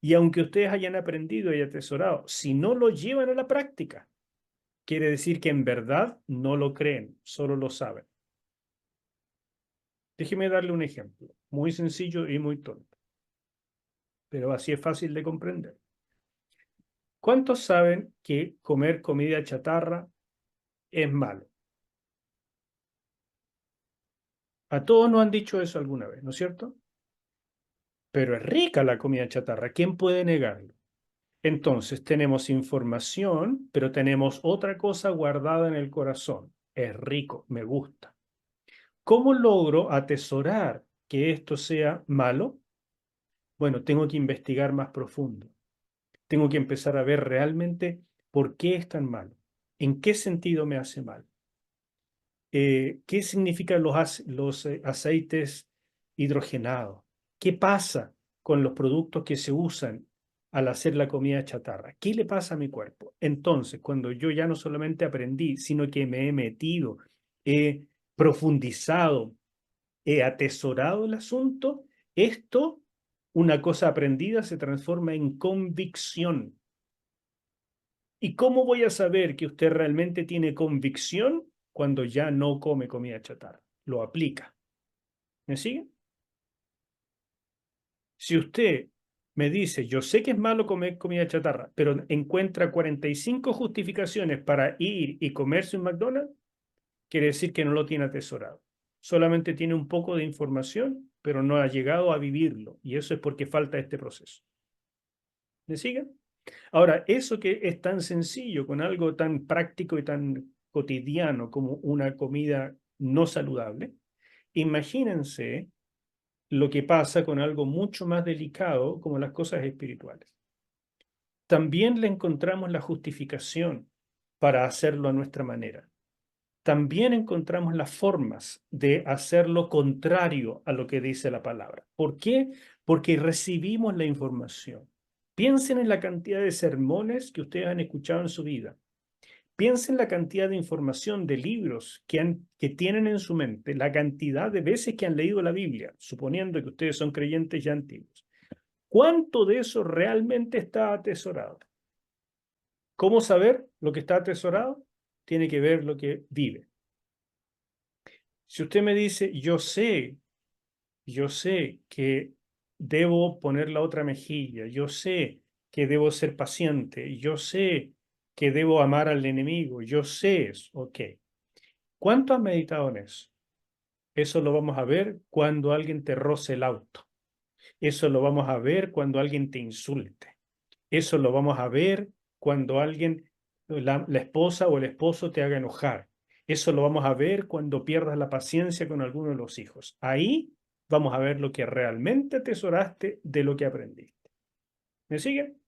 [SPEAKER 2] Y aunque ustedes hayan aprendido y atesorado, si no lo llevan a la práctica, quiere decir que en verdad no lo creen, solo lo saben. Déjeme darle un ejemplo, muy sencillo y muy tonto, pero así es fácil de comprender. ¿Cuántos saben que comer comida chatarra es malo? A todos nos han dicho eso alguna vez, ¿no es cierto? Pero es rica la comida chatarra, ¿quién puede negarlo? Entonces tenemos información, pero tenemos otra cosa guardada en el corazón. Es rico, me gusta. ¿Cómo logro atesorar que esto sea malo? Bueno, tengo que investigar más profundo. Tengo que empezar a ver realmente por qué es tan malo. ¿En qué sentido me hace mal? ¿Qué significan los aceites hidrogenados? ¿Qué pasa con los productos que se usan al hacer la comida chatarra? ¿Qué le pasa a mi cuerpo? Entonces, cuando yo ya no solamente aprendí, sino que me he metido, he profundizado, he atesorado el asunto, esto, una cosa aprendida, se transforma en convicción. ¿Y cómo voy a saber que usted realmente tiene convicción cuando ya no come comida chatarra? Lo aplica. ¿Me sigue? Si usted me dice, yo sé que es malo comer comida chatarra, pero encuentra 45 justificaciones para ir y comerse un McDonald's, quiere decir que no lo tiene atesorado. Solamente tiene un poco de información, pero no ha llegado a vivirlo. Y eso es porque falta este proceso. ¿Me siguen? Ahora, eso que es tan sencillo, con algo tan práctico y tan cotidiano como una comida no saludable, imagínense lo que pasa con algo mucho más delicado como las cosas espirituales. También le encontramos la justificación para hacerlo a nuestra manera. También encontramos las formas de hacerlo contrario a lo que dice la palabra. ¿Por qué? Porque recibimos la información. Piensen en la cantidad de sermones que ustedes han escuchado en su vida. Piensen la cantidad de información, de libros que tienen en su mente, la cantidad de veces que han leído la Biblia, suponiendo que ustedes son creyentes ya antiguos. ¿Cuánto de eso realmente está atesorado? ¿Cómo saber lo que está atesorado? Tiene que ver lo que vive. Si usted me dice, yo sé que debo poner la otra mejilla, yo sé que debo ser paciente, yo sé que debo amar al enemigo, yo sé eso, ok. ¿Cuánto has meditado en eso? Eso lo vamos a ver cuando alguien te roce el auto. Eso lo vamos a ver cuando alguien te insulte. Eso lo vamos a ver cuando alguien, la esposa o el esposo te haga enojar. Eso lo vamos a ver cuando pierdas la paciencia con alguno de los hijos. Ahí vamos a ver lo que realmente atesoraste de lo que aprendiste. ¿Me siguen?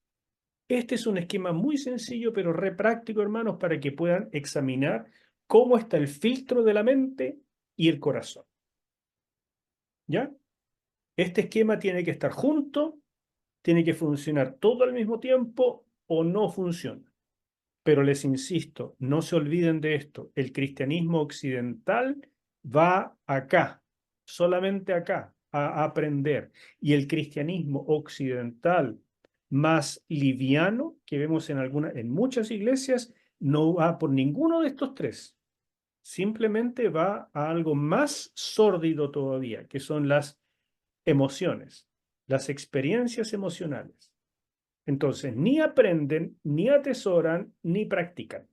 [SPEAKER 2] Este es un esquema muy sencillo, pero re práctico, hermanos, para que puedan examinar cómo está el filtro de la mente y el corazón. ¿Ya? Este esquema tiene que estar junto, tiene que funcionar todo al mismo tiempo o no funciona. Pero les insisto, no se olviden de esto. El cristianismo occidental va acá, solamente acá, a aprender. Y el cristianismo occidental más liviano, que vemos en muchas iglesias, no va por ninguno de estos tres. Simplemente va a algo más sórdido todavía, que son las emociones, las experiencias emocionales. Entonces, ni aprenden, ni atesoran, ni practican.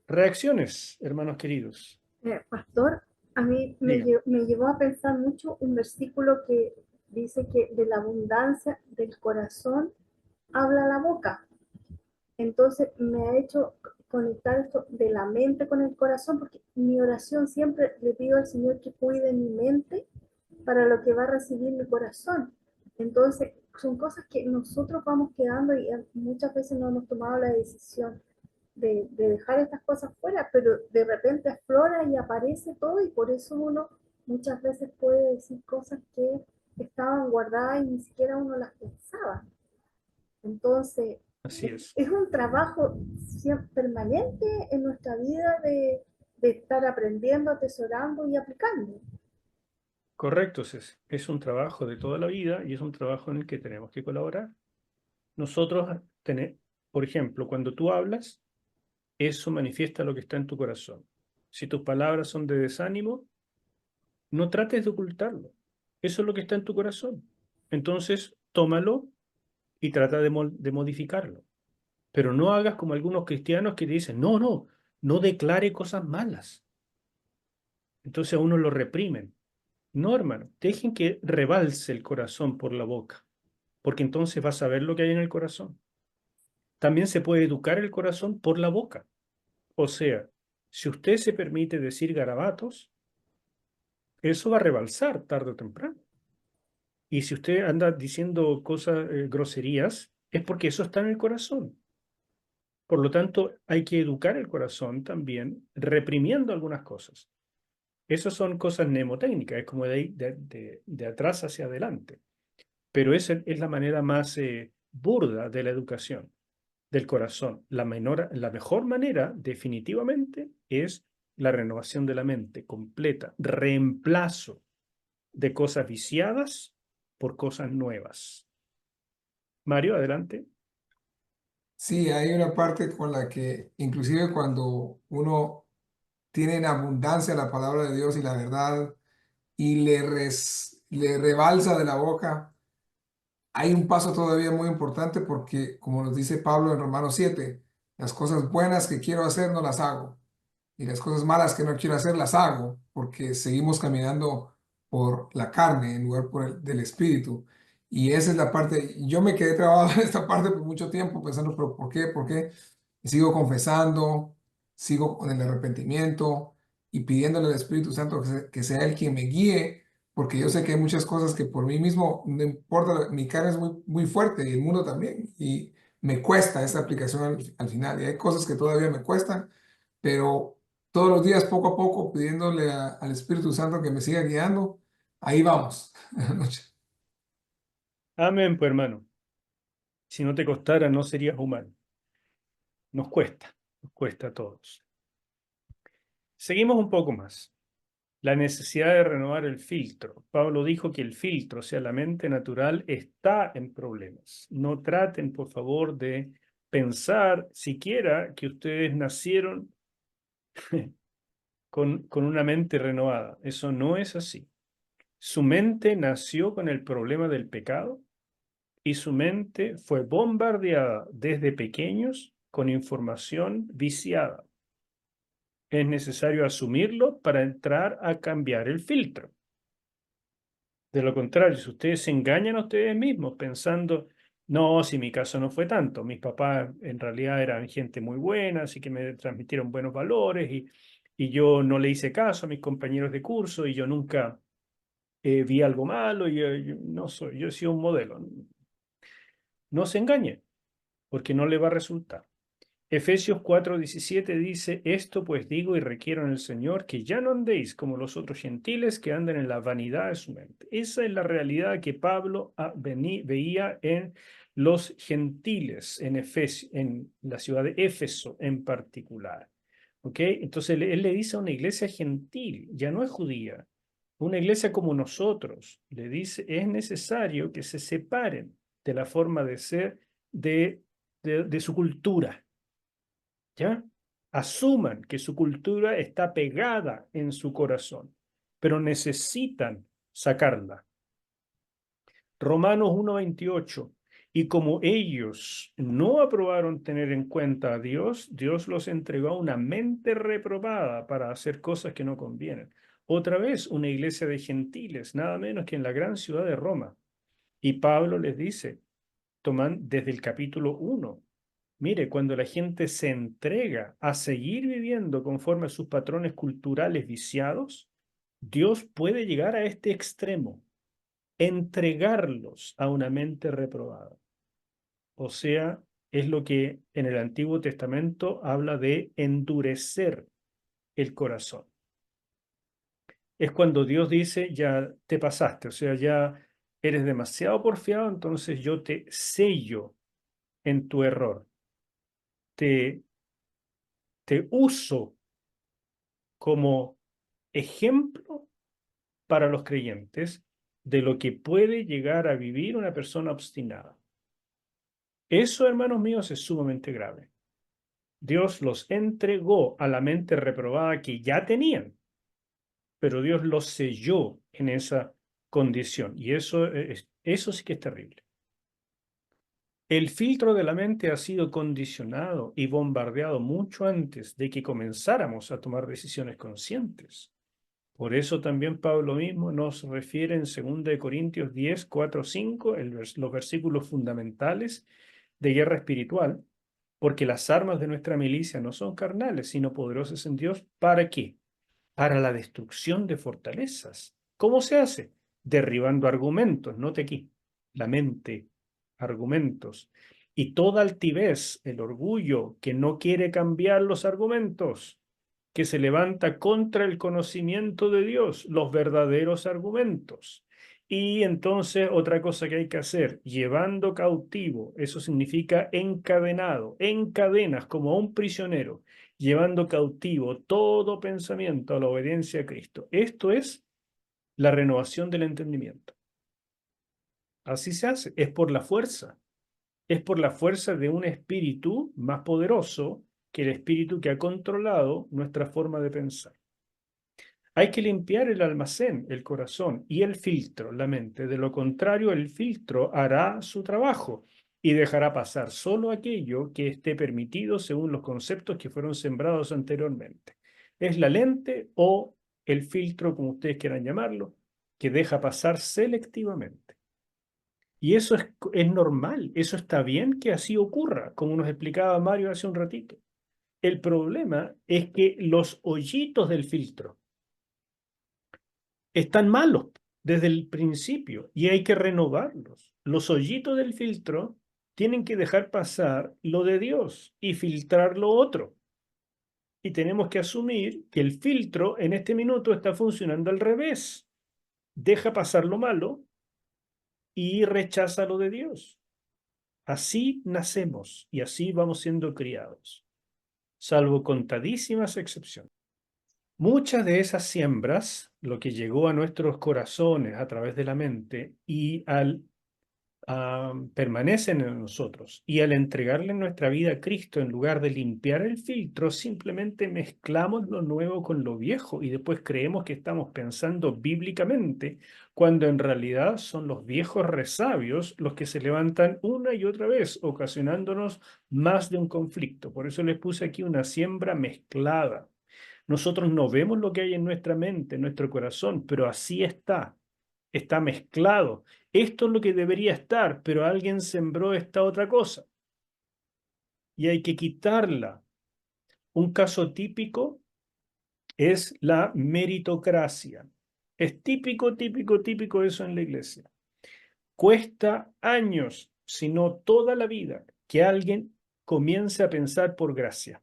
[SPEAKER 2] Reacciones, hermanos queridos.
[SPEAKER 3] Pastor, a mí
[SPEAKER 2] Diga.
[SPEAKER 3] me llevó a pensar mucho un versículo que dice que de la abundancia del corazón habla la boca. Entonces me ha hecho conectar esto de la mente con el corazón, porque mi oración siempre le pido al Señor que cuide mi mente para lo que va a recibir mi corazón. Entonces son cosas que nosotros vamos quedando y muchas veces no hemos tomado la decisión de dejar estas cosas fuera, pero de repente aflora y aparece todo y por eso uno muchas veces puede decir cosas que estaban guardadas y ni siquiera uno las pensaba. Entonces,
[SPEAKER 2] Así es.
[SPEAKER 3] es un trabajo permanente en nuestra vida de estar aprendiendo, atesorando y aplicando.
[SPEAKER 2] Correcto, es un trabajo de toda la vida y es un trabajo en el que tenemos que colaborar. Nosotros, por ejemplo, cuando tú hablas, eso manifiesta lo que está en tu corazón. Si tus palabras son de desánimo, no trates de ocultarlo. Eso es lo que está en tu corazón. Entonces, tómalo y trata de modificarlo. Pero no hagas como algunos cristianos que dicen, no declare cosas malas. Entonces a uno lo reprimen. No, hermano, dejen que rebalse el corazón por la boca, porque entonces vas a ver lo que hay en el corazón. También se puede educar el corazón por la boca. O sea, si usted se permite decir garabatos, eso va a rebalsar tarde o temprano. Y si usted anda diciendo cosas, groserías, es porque eso está en el corazón. Por lo tanto, hay que educar el corazón también, reprimiendo algunas cosas. Esas son cosas mnemotécnicas, es como de atrás hacia adelante. Pero esa es la manera más burda de la educación del corazón. La mejor manera, definitivamente, es la renovación de la mente completa, reemplazo de cosas viciadas por cosas nuevas. Mario, adelante.
[SPEAKER 1] Sí, hay una parte con la que, inclusive cuando uno tiene en abundancia la palabra de Dios y la verdad, y le rebalsa de la boca, hay un paso todavía muy importante porque, como nos dice Pablo en Romanos 7, las cosas buenas que quiero hacer no las hago, y las cosas malas que no quiero hacer las hago, porque seguimos caminando por la carne en lugar del espíritu. Y esa es la parte, yo me quedé trabado en esta parte por mucho tiempo pensando, pero ¿por qué? ¿Por qué? Y sigo confesando, sigo con el arrepentimiento y pidiéndole al Espíritu Santo que sea Él quien me guíe, porque yo sé que hay muchas cosas que por mí mismo, no importa, mi carne es muy, muy fuerte y el mundo también, y me cuesta esta aplicación al final, y hay cosas que todavía me cuestan, pero todos los días, poco a poco, pidiéndole al Espíritu Santo que me siga guiando, ahí vamos.
[SPEAKER 2] Amén, pues hermano. Si no te costara, no serías humano. Nos cuesta a todos. Seguimos un poco más. La necesidad de renovar el filtro. Pablo dijo que el filtro, o sea, la mente natural, está en problemas. No traten, por favor, de pensar siquiera que ustedes nacieron con una mente renovada. Eso no es así. Su mente nació con el problema del pecado y su mente fue bombardeada desde pequeños con información viciada. Es necesario asumirlo para entrar a cambiar el filtro. De lo contrario, si ustedes se engañan a ustedes mismos pensando, no, si mi caso no fue tanto, mis papás en realidad eran gente muy buena, así que me transmitieron buenos valores y yo no le hice caso a mis compañeros de curso y yo nunca vi algo malo y no soy, yo he sido un modelo. No se engañe, porque no le va a resultar. Efesios 4:17 dice, esto pues digo y requiero en el Señor que ya no andéis como los otros gentiles que andan en la vanidad de su mente. Esa es la realidad que Pablo veía en los gentiles, en la ciudad de Éfeso en particular. ¿Ok? Entonces él le dice a una iglesia gentil, ya no es judía, una iglesia como nosotros, le dice, es necesario que se separen de la forma de ser de su cultura. ¿Ya? Asuman que su cultura está pegada en su corazón, pero necesitan sacarla. Romanos 1:28. Y como ellos no aprobaron tener en cuenta a Dios, Dios los entregó a una mente reprobada para hacer cosas que no convienen. Otra vez, una iglesia de gentiles, nada menos que en la gran ciudad de Roma. Y Pablo les dice, toman desde el capítulo 1. Mire, cuando la gente se entrega a seguir viviendo conforme a sus patrones culturales viciados, Dios puede llegar a este extremo, entregarlos a una mente reprobada. O sea, es lo que en el Antiguo Testamento habla de endurecer el corazón. Es cuando Dios dice, ya te pasaste, o sea, ya eres demasiado porfiado, entonces yo te sello en tu error, te, te uso como ejemplo para los creyentes de lo que puede llegar a vivir una persona obstinada. Eso, hermanos míos, es sumamente grave. Dios los entregó a la mente reprobada que ya tenían, pero Dios los selló en esa condición. Y eso sí que es terrible. El filtro de la mente ha sido condicionado y bombardeado mucho antes de que comenzáramos a tomar decisiones conscientes. Por eso también Pablo mismo nos refiere en 2 Corintios 10, 4, 5, los versículos fundamentales de guerra espiritual, porque las armas de nuestra milicia no son carnales, sino poderosas en Dios. ¿Para qué? Para la destrucción de fortalezas. ¿Cómo se hace? Derribando argumentos, note aquí, la mente, argumentos. Y toda altivez, el orgullo que no quiere cambiar los argumentos, que se levanta contra el conocimiento de Dios, los verdaderos argumentos. Y entonces otra cosa que hay que hacer, llevando cautivo, eso significa encadenado, en cadenas como a un prisionero, llevando cautivo todo pensamiento a la obediencia a Cristo. Esto es la renovación del entendimiento. Así se hace, es por la fuerza. Es por la fuerza de un espíritu más poderoso que el espíritu que ha controlado nuestra forma de pensar. Hay que limpiar el almacén, el corazón, y el filtro, la mente. De lo contrario, el filtro hará su trabajo y dejará pasar solo aquello que esté permitido según los conceptos que fueron sembrados anteriormente. Es la lente o el filtro, como ustedes quieran llamarlo, que deja pasar selectivamente. Y eso es normal, eso está bien que así ocurra, como nos explicaba Mario hace un ratito. El problema es que los hoyitos del filtro están malos desde el principio y hay que renovarlos. Los hoyitos del filtro tienen que dejar pasar lo de Dios y filtrar lo otro. Y tenemos que asumir que el filtro en este minuto está funcionando al revés. Deja pasar lo malo y rechaza lo de Dios. Así nacemos y así vamos siendo criados, salvo contadísimas excepciones. Muchas de esas siembras, lo que llegó a nuestros corazones a través de la mente y permanecen en nosotros, y al entregarle nuestra vida a Cristo, en lugar de limpiar el filtro, simplemente mezclamos lo nuevo con lo viejo y después creemos que estamos pensando bíblicamente, cuando en realidad son los viejos resabios los que se levantan una y otra vez, ocasionándonos más de un conflicto. Por eso les puse aquí una siembra mezclada. Nosotros no vemos lo que hay en nuestra mente, en nuestro corazón, pero así está mezclado. Esto es lo que debería estar, pero alguien sembró esta otra cosa y hay que quitarla. Un caso típico es la meritocracia. Es típico eso en la iglesia. Cuesta años, si no toda la vida, que alguien comience a pensar por gracia.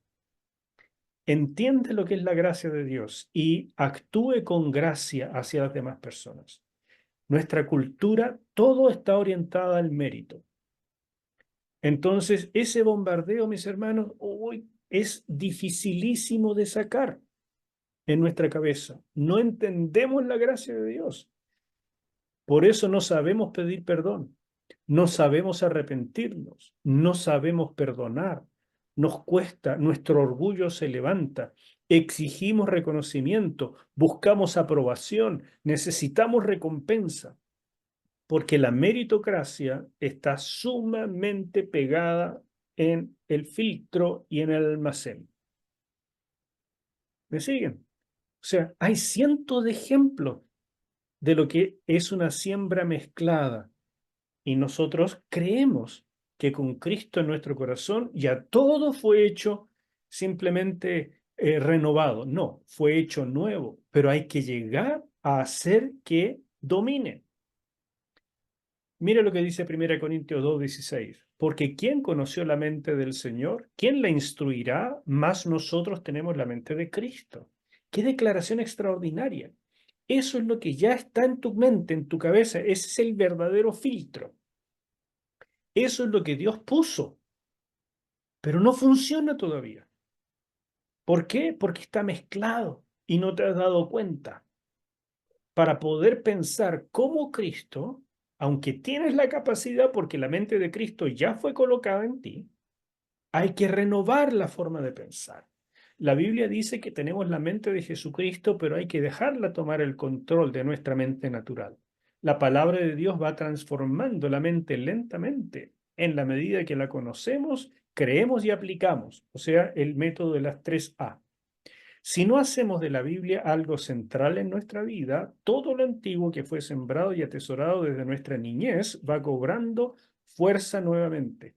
[SPEAKER 2] Entiende lo que es la gracia de Dios y actúe con gracia hacia las demás personas. Nuestra cultura, todo está orientado al mérito. Entonces, ese bombardeo, mis hermanos, hoy es dificilísimo de sacar en nuestra cabeza. No entendemos la gracia de Dios. Por eso no sabemos pedir perdón, no sabemos arrepentirnos, no sabemos perdonar. Nos cuesta, nuestro orgullo se levanta, exigimos reconocimiento, buscamos aprobación, necesitamos recompensa, porque la meritocracia está sumamente pegada en el filtro y en el almacén. ¿Me siguen? O sea, hay cientos de ejemplos de lo que es una siembra mezclada. Y nosotros creemos que con Cristo en nuestro corazón ya todo fue hecho simplemente renovado. No, fue hecho nuevo, pero hay que llegar a hacer que domine. Mira lo que dice 1 Corintios 2:16. Porque ¿quién conoció la mente del Señor? ¿Quién la instruirá? Más nosotros tenemos la mente de Cristo. ¡Qué declaración extraordinaria! Eso es lo que ya está en tu mente, en tu cabeza. Ese es el verdadero filtro. Eso es lo que Dios puso. Pero no funciona todavía. ¿Por qué? Porque está mezclado y no te has dado cuenta. Para poder pensar como Cristo, aunque tienes la capacidad porque la mente de Cristo ya fue colocada en ti, hay que renovar la forma de pensar. La Biblia dice que tenemos la mente de Jesucristo, pero hay que dejarla tomar el control de nuestra mente natural. La palabra de Dios va transformando la mente lentamente en la medida que la conocemos, creemos y aplicamos, o sea, el método de las 3A. Si no hacemos de la Biblia algo central en nuestra vida, todo lo antiguo que fue sembrado y atesorado desde nuestra niñez va cobrando fuerza nuevamente.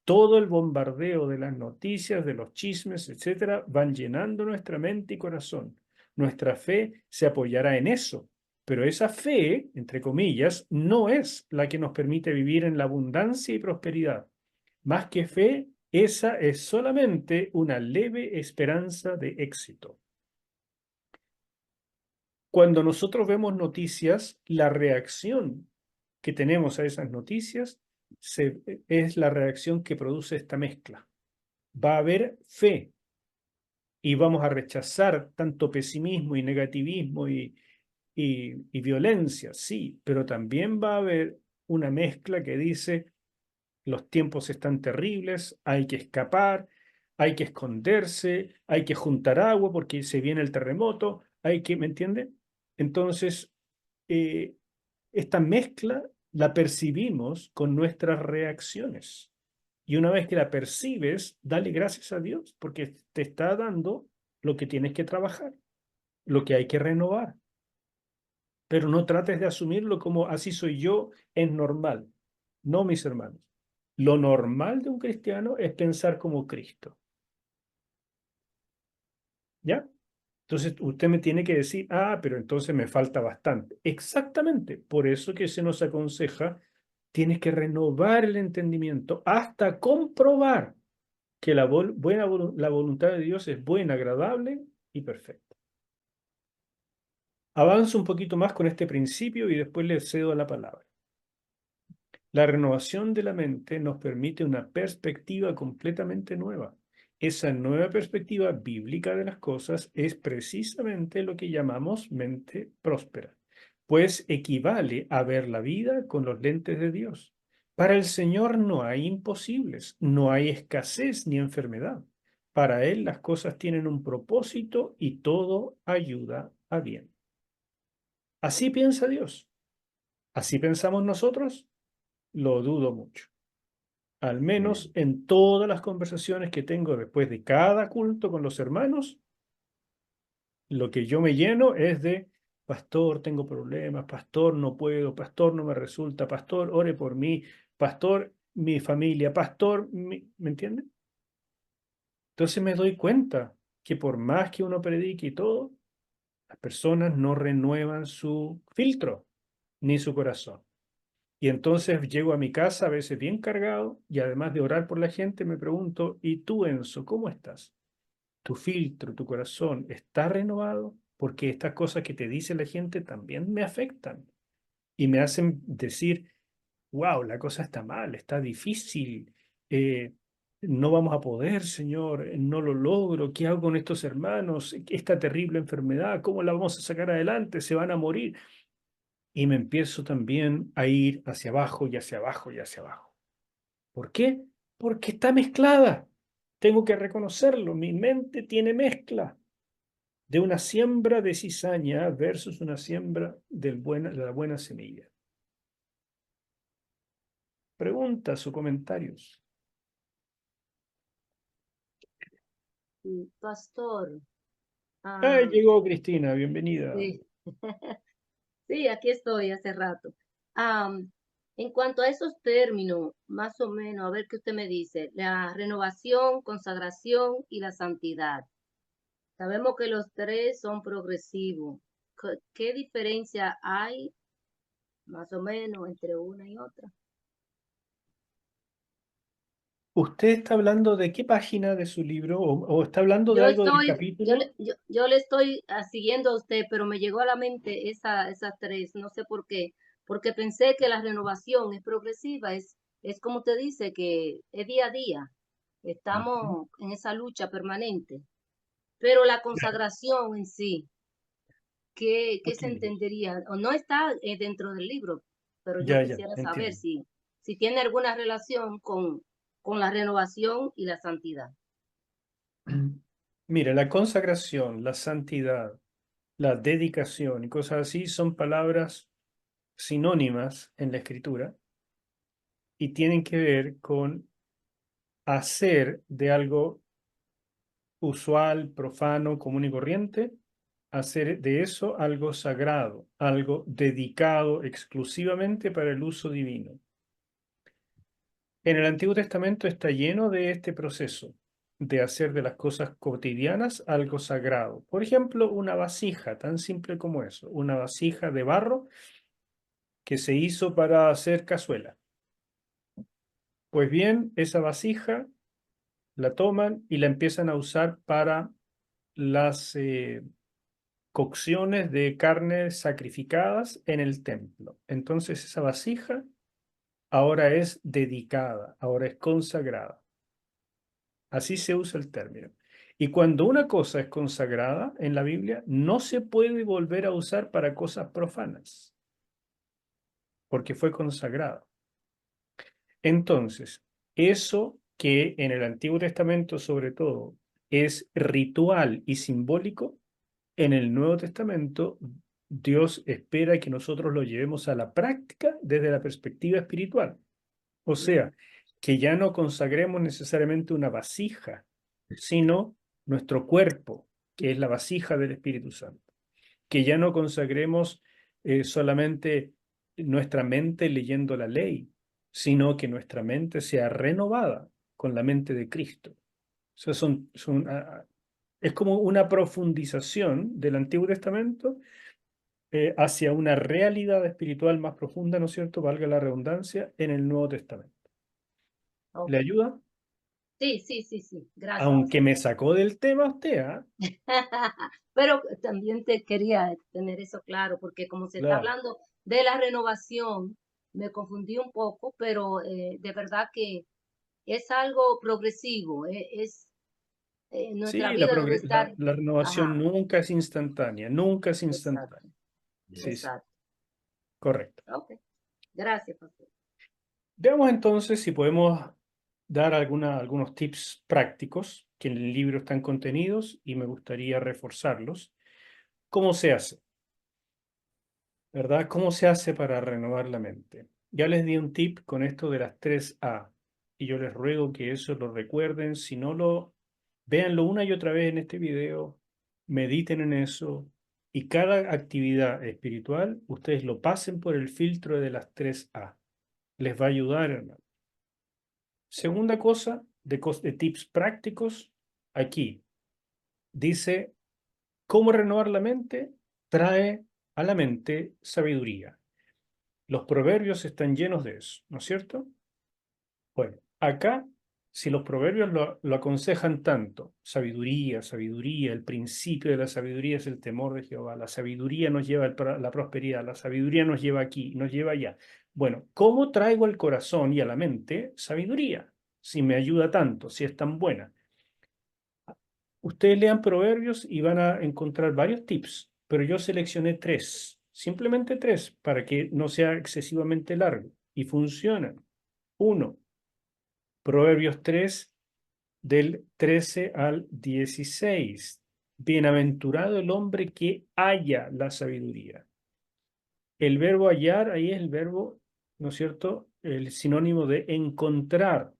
[SPEAKER 2] Todo el bombardeo de las noticias, de los chismes, etcétera, van llenando nuestra mente y corazón. Nuestra fe se apoyará en eso, pero esa fe, entre comillas, no es la que nos permite vivir en la abundancia y prosperidad. Más que fe, esa es solamente una leve esperanza de éxito. Cuando nosotros vemos noticias, la reacción que tenemos a esas noticias es la reacción que produce esta mezcla. Va a haber fe y vamos a rechazar tanto pesimismo y negativismo y violencia, sí, pero también va a haber una mezcla que dice los tiempos están terribles, hay que escapar, hay que esconderse, hay que juntar agua porque se viene el terremoto, hay que, ¿me entiende? Entonces, eh, esta mezcla la percibimos con nuestras reacciones. Y una vez que la percibes, dale gracias a Dios porque te está dando lo que tienes que trabajar, lo que hay que renovar. Pero no trates de asumirlo como así soy yo, es normal. No, mis hermanos. Lo normal de un cristiano es pensar como Cristo. ¿Ya? Entonces usted me tiene que decir, ah, pero entonces me falta bastante. Exactamente. Por eso que se nos aconseja, tienes que renovar el entendimiento hasta comprobar que la voluntad de Dios es buena, agradable y perfecta. Avanzo un poquito más con este principio y después le cedo la palabra. La renovación de la mente nos permite una perspectiva completamente nueva. Esa nueva perspectiva bíblica de las cosas es precisamente lo que llamamos mente próspera, pues equivale a ver la vida con los lentes de Dios. Para el Señor no hay imposibles, no hay escasez ni enfermedad. Para Él las cosas tienen un propósito y todo ayuda a bien. Así piensa Dios. ¿Así pensamos nosotros? Lo dudo mucho. Al menos en todas las conversaciones que tengo después de cada culto con los hermanos, lo que yo me lleno es de, pastor, tengo problemas, pastor, no puedo, pastor, no me resulta, pastor, ore por mí, pastor, mi familia, pastor, ¿me entiende? Entonces me doy cuenta que por más que uno predique y todo, las personas no renuevan su filtro ni su corazón. Y entonces llego a mi casa a veces bien cargado y además de orar por la gente me pregunto, ¿y tú, Enzo, cómo estás? ¿Tu filtro, tu corazón está renovado? Porque estas cosas que te dice la gente también me afectan y me hacen decir, wow, la cosa está mal, está difícil, eh, no vamos a poder, Señor, no lo logro, ¿qué hago con estos hermanos? Esta terrible enfermedad, ¿cómo la vamos a sacar adelante? Se van a morir. Y me empiezo también a ir hacia abajo y hacia abajo y hacia abajo. ¿Por qué? Porque está mezclada. Tengo que reconocerlo. Mi mente tiene mezcla de una siembra de cizaña versus una siembra de la buena semilla. Preguntas o comentarios.
[SPEAKER 5] Pastor,
[SPEAKER 2] Ay,
[SPEAKER 5] ah,
[SPEAKER 2] llegó Cristina, bienvenida.
[SPEAKER 5] sí, sí, aquí estoy hace rato. Am, en cuanto a esos términos, más o menos, a ver qué usted me dice, la renovación, consagración y la santidad. Sabemos que los tres son progresivos. ¿Qué diferencia hay, más o menos, entre una y otra?
[SPEAKER 2] ¿Usted está hablando de qué página de su libro o está hablando de
[SPEAKER 5] Yo
[SPEAKER 2] algo del
[SPEAKER 5] estoy,
[SPEAKER 2] capítulo?
[SPEAKER 5] yo le estoy siguiendo a usted, pero me llegó a la mente esas tres, no sé por qué, porque pensé que la renovación es progresiva, es como usted dice, que es día a día,
[SPEAKER 2] Ujú.
[SPEAKER 5] estamos en esa lucha permanente, pero la consagración en sí, ¿qué
[SPEAKER 2] Ok,
[SPEAKER 5] se entendería? O no está dentro del libro, pero yo
[SPEAKER 2] ya,
[SPEAKER 5] quisiera saber
[SPEAKER 2] entiendo.
[SPEAKER 5] si tiene alguna relación con la renovación y la santidad.
[SPEAKER 2] Mira, la consagración, la santidad, la dedicación y cosas así son palabras sinónimas en la escritura y tienen que ver con hacer de algo usual, profano, común y corriente, hacer de eso algo sagrado, algo dedicado exclusivamente para el uso divino. En el Antiguo Testamento está lleno de este proceso de hacer de las cosas cotidianas algo sagrado. Por ejemplo, una vasija, tan simple como eso, una vasija de barro que se hizo para hacer cazuela. Pues bien, esa vasija la toman y la empiezan a usar para las cocciones de carnes sacrificadas en el templo. Entonces esa vasija ahora es dedicada, ahora es consagrada. Así se usa el término. Y cuando una cosa es consagrada en la Biblia, no se puede volver a usar para cosas profanas, porque fue consagrada. Entonces, eso que en el Antiguo Testamento, sobre todo, es ritual y simbólico, en el Nuevo Testamento, Dios espera que nosotros lo llevemos a la práctica desde la perspectiva espiritual. O sea, que ya no consagremos necesariamente una vasija, sino nuestro cuerpo, que es la vasija del Espíritu Santo. Que ya no consagremos solamente nuestra mente leyendo la ley, sino que nuestra mente sea renovada con la mente de Cristo. O sea, es como una profundización del Antiguo Testamento hacia una realidad espiritual más profunda, ¿no es cierto? Valga la redundancia, en el Nuevo Testamento.
[SPEAKER 5] Ok.
[SPEAKER 2] ¿Le ayuda?
[SPEAKER 5] Sí, sí, sí, sí. Gracias.
[SPEAKER 2] Aunque me sacó del tema usted, ¿ah?
[SPEAKER 5] Pero también te quería tener eso claro, porque como se está
[SPEAKER 2] Claro.
[SPEAKER 5] hablando de la renovación, me confundí un poco, pero de verdad que es algo progresivo, nuestra
[SPEAKER 2] Sí,
[SPEAKER 5] vida debe estar,
[SPEAKER 2] la renovación
[SPEAKER 5] ajá,
[SPEAKER 2] nunca es instantánea, nunca es
[SPEAKER 5] exacto,
[SPEAKER 2] instantánea. Sí, sí,
[SPEAKER 5] exacto.
[SPEAKER 2] correcto.
[SPEAKER 5] Ok, gracias, pastor.
[SPEAKER 2] Veamos entonces si podemos dar algunos tips prácticos que en el libro están contenidos y me gustaría reforzarlos. ¿Cómo se hace? ¿Verdad? ¿Cómo se hace para renovar la mente? Ya les di un tip con esto de las 3A y yo les ruego que eso lo recuerden. Si no véanlo una y otra vez en este video, mediten en eso y cada actividad espiritual ustedes lo pasen por el filtro de las 3A. Les va a ayudar, hermano. Segunda cosa, de tips prácticos, aquí dice, ¿cómo renovar la mente? Trae a la mente sabiduría. Los proverbios están llenos de eso, ¿no es cierto? Bueno, acá, si los proverbios lo aconsejan tanto, sabiduría, sabiduría, el principio de la sabiduría es el temor de Jehová, la sabiduría nos lleva a la prosperidad, la sabiduría nos lleva aquí, nos lleva allá. Bueno, ¿cómo traigo al corazón y a la mente sabiduría? Si me ayuda tanto, si es tan buena. Ustedes lean proverbios y van a encontrar varios tips, pero yo seleccioné 3, simplemente 3, para que no sea excesivamente largo y funcionan. 1, Proverbios 3, del 13 al 16. Bienaventurado el hombre que halla la sabiduría. El verbo hallar, ahí es el verbo, ¿no es cierto? El sinónimo de encontrar.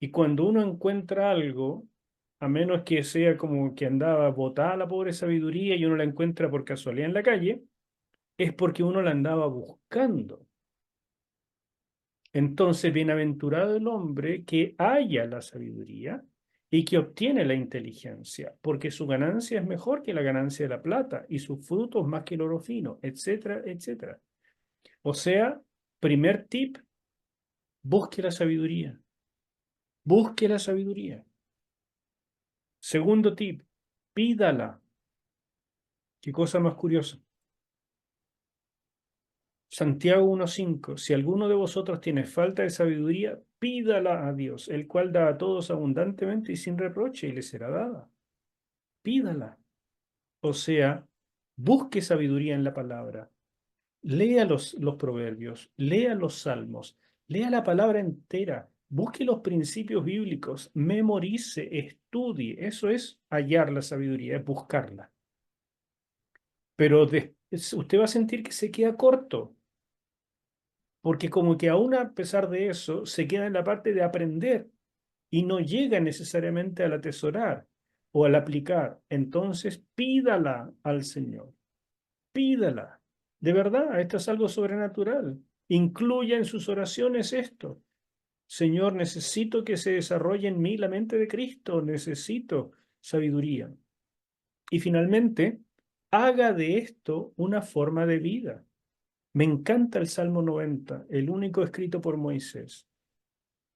[SPEAKER 2] Y cuando uno encuentra algo, a menos que sea como que andaba botada la pobre sabiduría y uno la encuentra por casualidad en la calle, es porque uno la andaba buscando. Entonces, bienaventurado el hombre que halla la sabiduría y que obtiene la inteligencia, porque su ganancia es mejor que la ganancia de la plata y sus frutos más que el oro fino, etcétera, etcétera. O sea, primer tip, busque la sabiduría. Busque la sabiduría. Segundo tip, pídala. Qué cosa más curiosa. Santiago 1:5, si alguno de vosotros tiene falta de sabiduría, pídala a Dios, el cual da a todos abundantemente y sin reproche, y le será dada. Pídala. O sea, busque sabiduría en la palabra. Lea los proverbios, lea los salmos, lea la palabra entera, busque los principios bíblicos, memorice, estudie. Eso es hallar la sabiduría, es buscarla. Pero usted va a sentir que se queda corto, porque como que aún a pesar de eso, se queda en la parte de aprender y no llega necesariamente al atesorar o al aplicar. Entonces pídala al Señor, pídala. De verdad, esto es algo sobrenatural. Incluya en sus oraciones esto. Señor, necesito que se desarrolle en mí la mente de Cristo, necesito sabiduría. Y finalmente, haga de esto una forma de vida. Me encanta el Salmo 90, el único escrito por Moisés,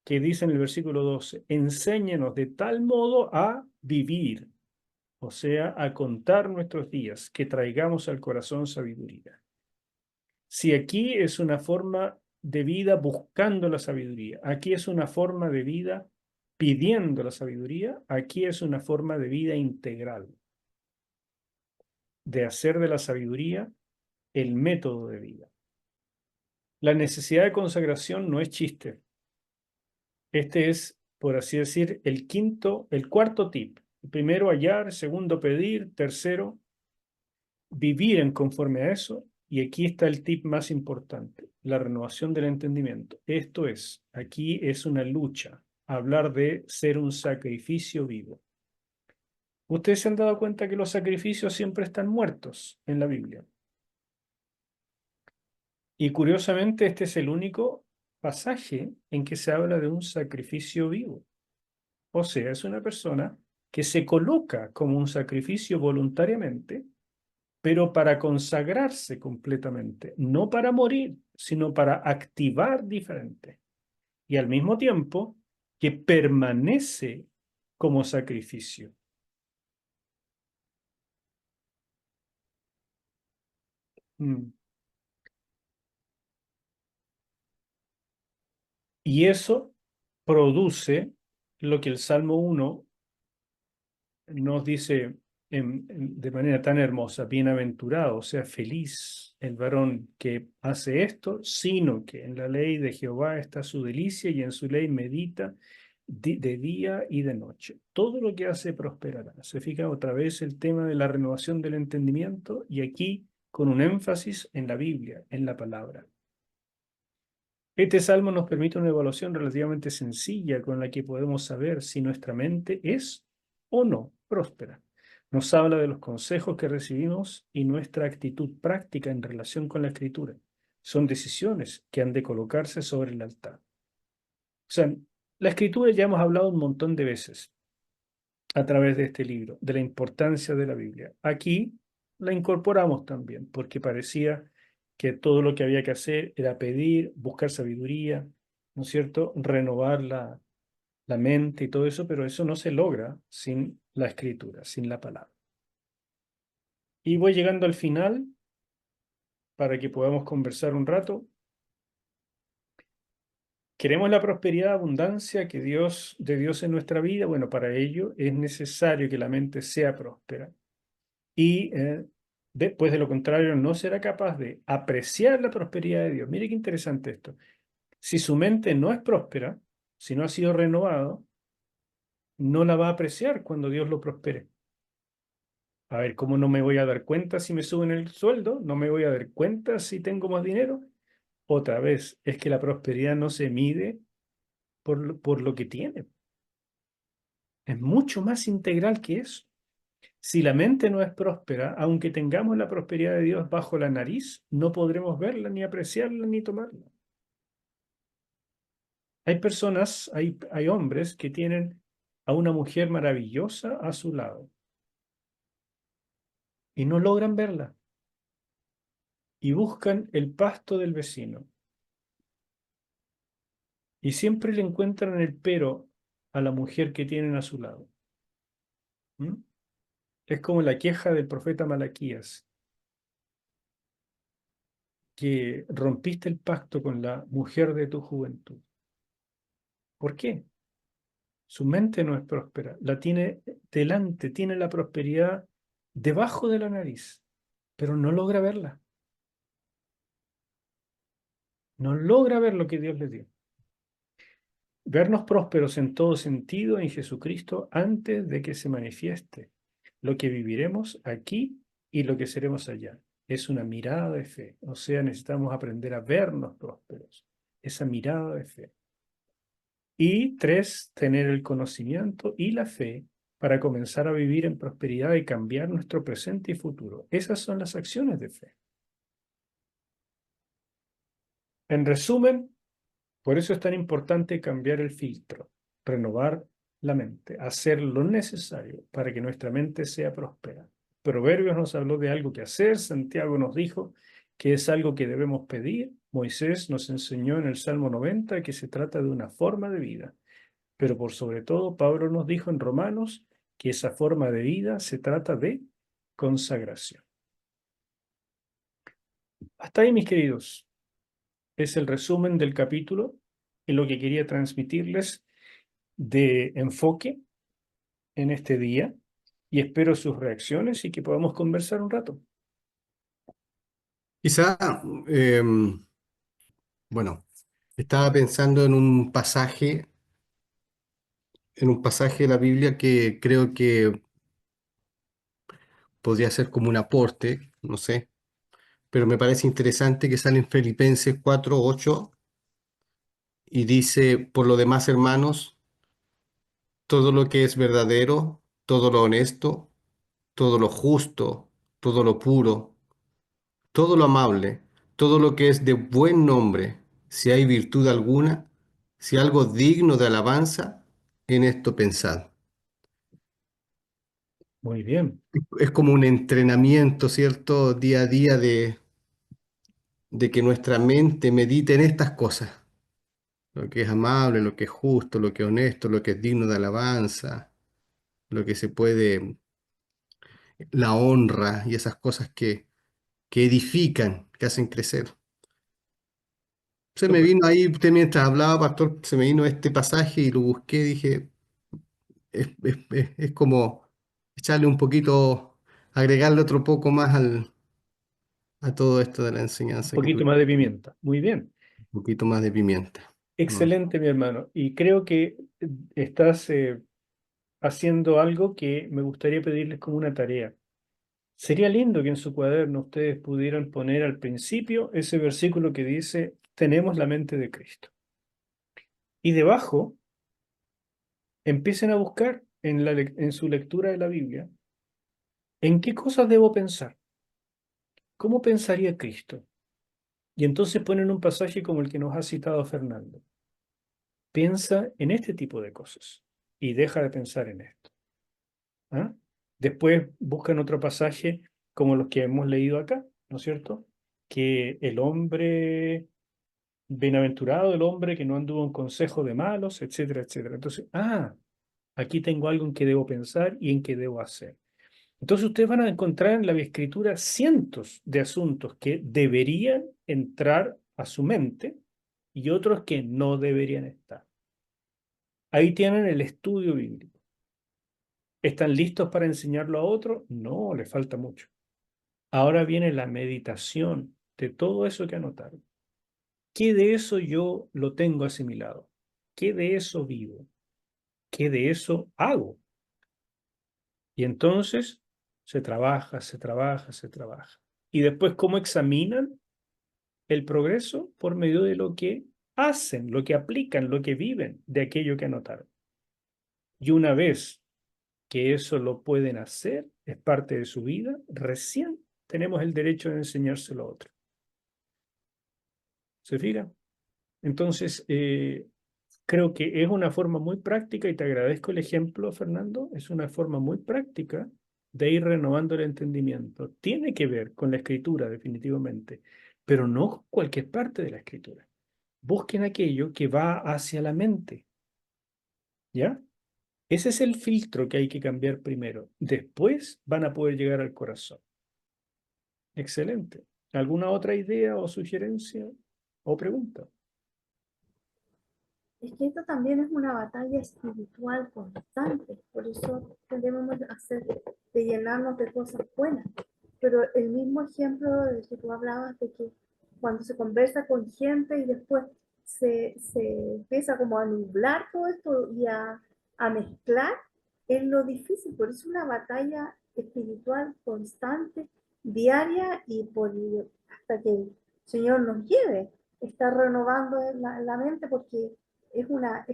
[SPEAKER 2] que dice en el versículo 12, enséñanos de tal modo a vivir o sea, a contar nuestros días, que traigamos al corazón sabiduría. Si aquí es una forma de vida buscando la sabiduría, aquí es una forma de vida pidiendo la sabiduría, aquí es una forma de vida integral, de hacer de la sabiduría el método de vida. La necesidad de consagración no es chiste. Este es, por así decir, el cuarto tip. Primero, hallar; segundo, pedir; tercero, vivir en conforme a eso. Y aquí está el tip más importante, la renovación del entendimiento. Esto es, aquí es una lucha, hablar de ser un sacrificio vivo. Ustedes se han dado cuenta que los sacrificios siempre están muertos en la Biblia. Y curiosamente, este es el único pasaje en que se habla de un sacrificio vivo. O sea, es una persona que se coloca como un sacrificio voluntariamente, pero para consagrarse completamente, no para morir, sino para activar diferente. Y al mismo tiempo que permanece como sacrificio. Mm. Y eso produce lo que el Salmo 1 nos dice de manera tan hermosa: bienaventurado, o sea, feliz el varón que hace esto, sino que en la ley de Jehová está su delicia y en su ley medita de día y de noche. Todo lo que hace prosperará. Se fija otra vez el tema de la renovación del entendimiento, y aquí con un énfasis en la Biblia, en la palabra. Este salmo nos permite una evaluación relativamente sencilla con la que podemos saber si nuestra mente es o no próspera. Nos habla de los consejos que recibimos y nuestra actitud práctica en relación con la Escritura. Son decisiones que han de colocarse sobre el altar. O sea, la Escritura ya hemos hablado un montón de veces a través de este libro, de la importancia de la Biblia. Aquí la incorporamos también, porque parecía que todo lo que había que hacer era pedir, buscar sabiduría, ¿no es cierto? Renovar la mente y todo eso, pero eso no se logra sin la Escritura, sin la palabra. Y voy llegando al final para que podamos conversar un rato. ¿Queremos la prosperidad, abundancia de Dios en nuestra vida? Bueno, para ello es necesario que la mente sea próspera. Y después de lo contrario, no será capaz de apreciar la prosperidad de Dios. Mire qué interesante esto. Si su mente no es próspera, si no ha sido renovado, no la va a apreciar cuando Dios lo prospere. A ver, ¿cómo no me voy a dar cuenta si me suben el sueldo? ¿No me voy a dar cuenta si tengo más dinero? Otra vez, es que la prosperidad no se mide por lo que tiene. Es mucho más integral que eso. Si la mente no es próspera, aunque tengamos la prosperidad de Dios bajo la nariz, no podremos verla, ni apreciarla, ni tomarla. Hay personas, hay hombres que tienen a una mujer maravillosa a su lado y no logran verla y buscan el pasto del vecino y siempre le encuentran el pero a la mujer que tienen a su lado. ¿Mm? Es como la queja del profeta Malaquías, que rompiste el pacto con la mujer de tu juventud. ¿Por qué? Su mente no es próspera, la tiene delante, tiene la prosperidad debajo de la nariz, pero no logra verla. No logra ver lo que Dios le dio. Vernos prósperos en todo sentido en Jesucristo antes de que se manifieste lo que viviremos aquí y lo que seremos allá. Es una mirada de fe. O sea, necesitamos aprender a vernos prósperos. Esa mirada de fe. Y 3, tener el conocimiento y la fe para comenzar a vivir en prosperidad y cambiar nuestro presente y futuro. Esas son las acciones de fe. En resumen, por eso es tan importante cambiar el filtro, renovar la mente, hacer lo necesario para que nuestra mente sea próspera. Proverbios nos habló de algo que hacer, Santiago nos dijo que es algo que debemos pedir, Moisés nos enseñó en el Salmo 90 que se trata de una forma de vida, pero por sobre todo Pablo nos dijo en Romanos que esa forma de vida se trata de consagración. Hasta ahí, mis queridos, es el resumen del capítulo y lo que quería transmitirles de enfoque en este día, y espero sus reacciones y que podamos conversar un rato.
[SPEAKER 6] Quizá, bueno, estaba pensando en un pasaje de la Biblia que creo que podría ser como un aporte, no sé, pero me parece interesante que sale en Filipenses 4:8 y dice, por lo demás, hermanos, todo lo que es verdadero, todo lo honesto, todo lo justo, todo lo puro, todo lo amable, todo lo que es de buen nombre, si hay virtud alguna, si algo digno de alabanza, en esto pensad.
[SPEAKER 2] Muy bien.
[SPEAKER 6] Es como un entrenamiento, ¿cierto? Día a día de que nuestra mente medite en estas cosas, lo que es amable, lo que es justo, lo que es honesto, lo que es digno de alabanza, lo que se puede, la honra y esas cosas que edifican, que hacen crecer. Se me
[SPEAKER 2] Súper.
[SPEAKER 6] vino ahí, usted mientras hablaba, pastor, se me vino este pasaje y lo busqué, dije, es como echarle un poquito, agregarle otro poco más a todo esto de la
[SPEAKER 2] Un
[SPEAKER 6] enseñanza que
[SPEAKER 2] poquito
[SPEAKER 6] tuve,
[SPEAKER 2] más de pimienta. Muy bien.
[SPEAKER 6] un poquito más de pimienta. Mm.
[SPEAKER 2] Excelente, mi hermano. Y creo que estás haciendo algo que me gustaría pedirles como una tarea. Sería lindo que en su cuaderno ustedes pudieran poner al principio ese versículo que dice, tenemos la mente de Cristo. Y debajo empiecen a buscar en su lectura de la Biblia, ¿en qué cosas debo pensar? ¿Cómo pensaría Cristo? Y entonces ponen un pasaje como el que nos ha citado Fernando. Piensa en este tipo de cosas y deja de pensar en esto. ¿Ah? Después buscan otro pasaje como los que hemos leído acá, ¿no es cierto? Que el hombre, bienaventurado el hombre que no anduvo en consejo de malos, etcétera, etcétera. Entonces, aquí tengo algo en que debo pensar y en que debo hacer. Entonces ustedes van a encontrar en la escritura cientos de asuntos que deberían entrar a su mente y otros que no deberían estar. Ahí tienen el estudio bíblico. ¿Están listos para enseñarlo a otros? No, les falta mucho. Ahora viene la meditación de todo eso que anotaron. ¿Qué de eso yo lo tengo asimilado? ¿Qué de eso vivo? ¿Qué de eso hago? Y entonces se trabaja, se trabaja, se trabaja. Y después, ¿cómo examinan el progreso? Por medio de lo que hacen, lo que aplican, lo que viven de aquello que anotaron. Y una vez que eso lo pueden hacer, es parte de su vida, recién tenemos el derecho de enseñárselo a otro. ¿Se fijan? Entonces, creo que es una forma muy práctica, y te agradezco el ejemplo, Fernando, es una forma muy práctica de ir renovando el entendimiento. Tiene que ver con la escritura, definitivamente, pero no con cualquier parte de la escritura. Busquen aquello que va hacia la mente, ¿ya? Ese es el filtro que hay que cambiar primero. Después van a poder llegar al corazón. Excelente. ¿Alguna otra idea o sugerencia o pregunta?
[SPEAKER 3] Es que esto también es una batalla espiritual constante, por eso debemos hacer de llenarnos de cosas buenas. Pero el mismo ejemplo del que tú hablabas de que cuando se conversa con gente y después se empieza como a nublar todo esto y a mezclar, es lo difícil, por eso es una batalla espiritual constante, diaria y hasta que el Señor nos lleve, está renovando la mente porque es una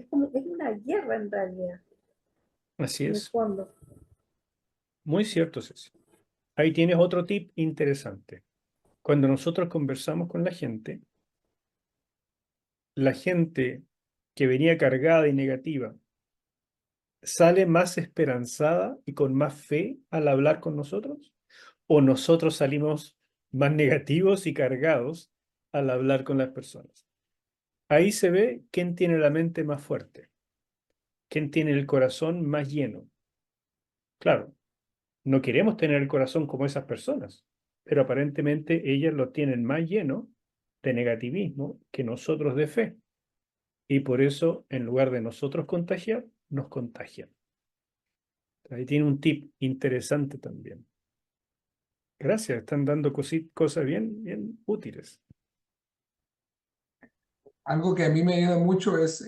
[SPEAKER 3] guerra en realidad,
[SPEAKER 2] Así
[SPEAKER 3] en el
[SPEAKER 2] es.
[SPEAKER 3] fondo.
[SPEAKER 2] Muy cierto, Ceci. Ahí tienes otro tip interesante. Cuando nosotros conversamos con la gente que venía cargada y negativa, ¿sale más esperanzada y con más fe al hablar con nosotros? ¿O nosotros salimos más negativos y cargados al hablar con las personas? Ahí se ve quién tiene la mente más fuerte, quién tiene el corazón más lleno. Claro, no queremos tener el corazón como esas personas, pero aparentemente ellas lo tienen más lleno de negativismo que nosotros de fe. Y por eso, en lugar de nosotros contagiar, nos contagian. Ahí tiene un tip interesante también. Gracias, están dando cosas bien útiles.
[SPEAKER 1] Algo que a mí me ayuda mucho es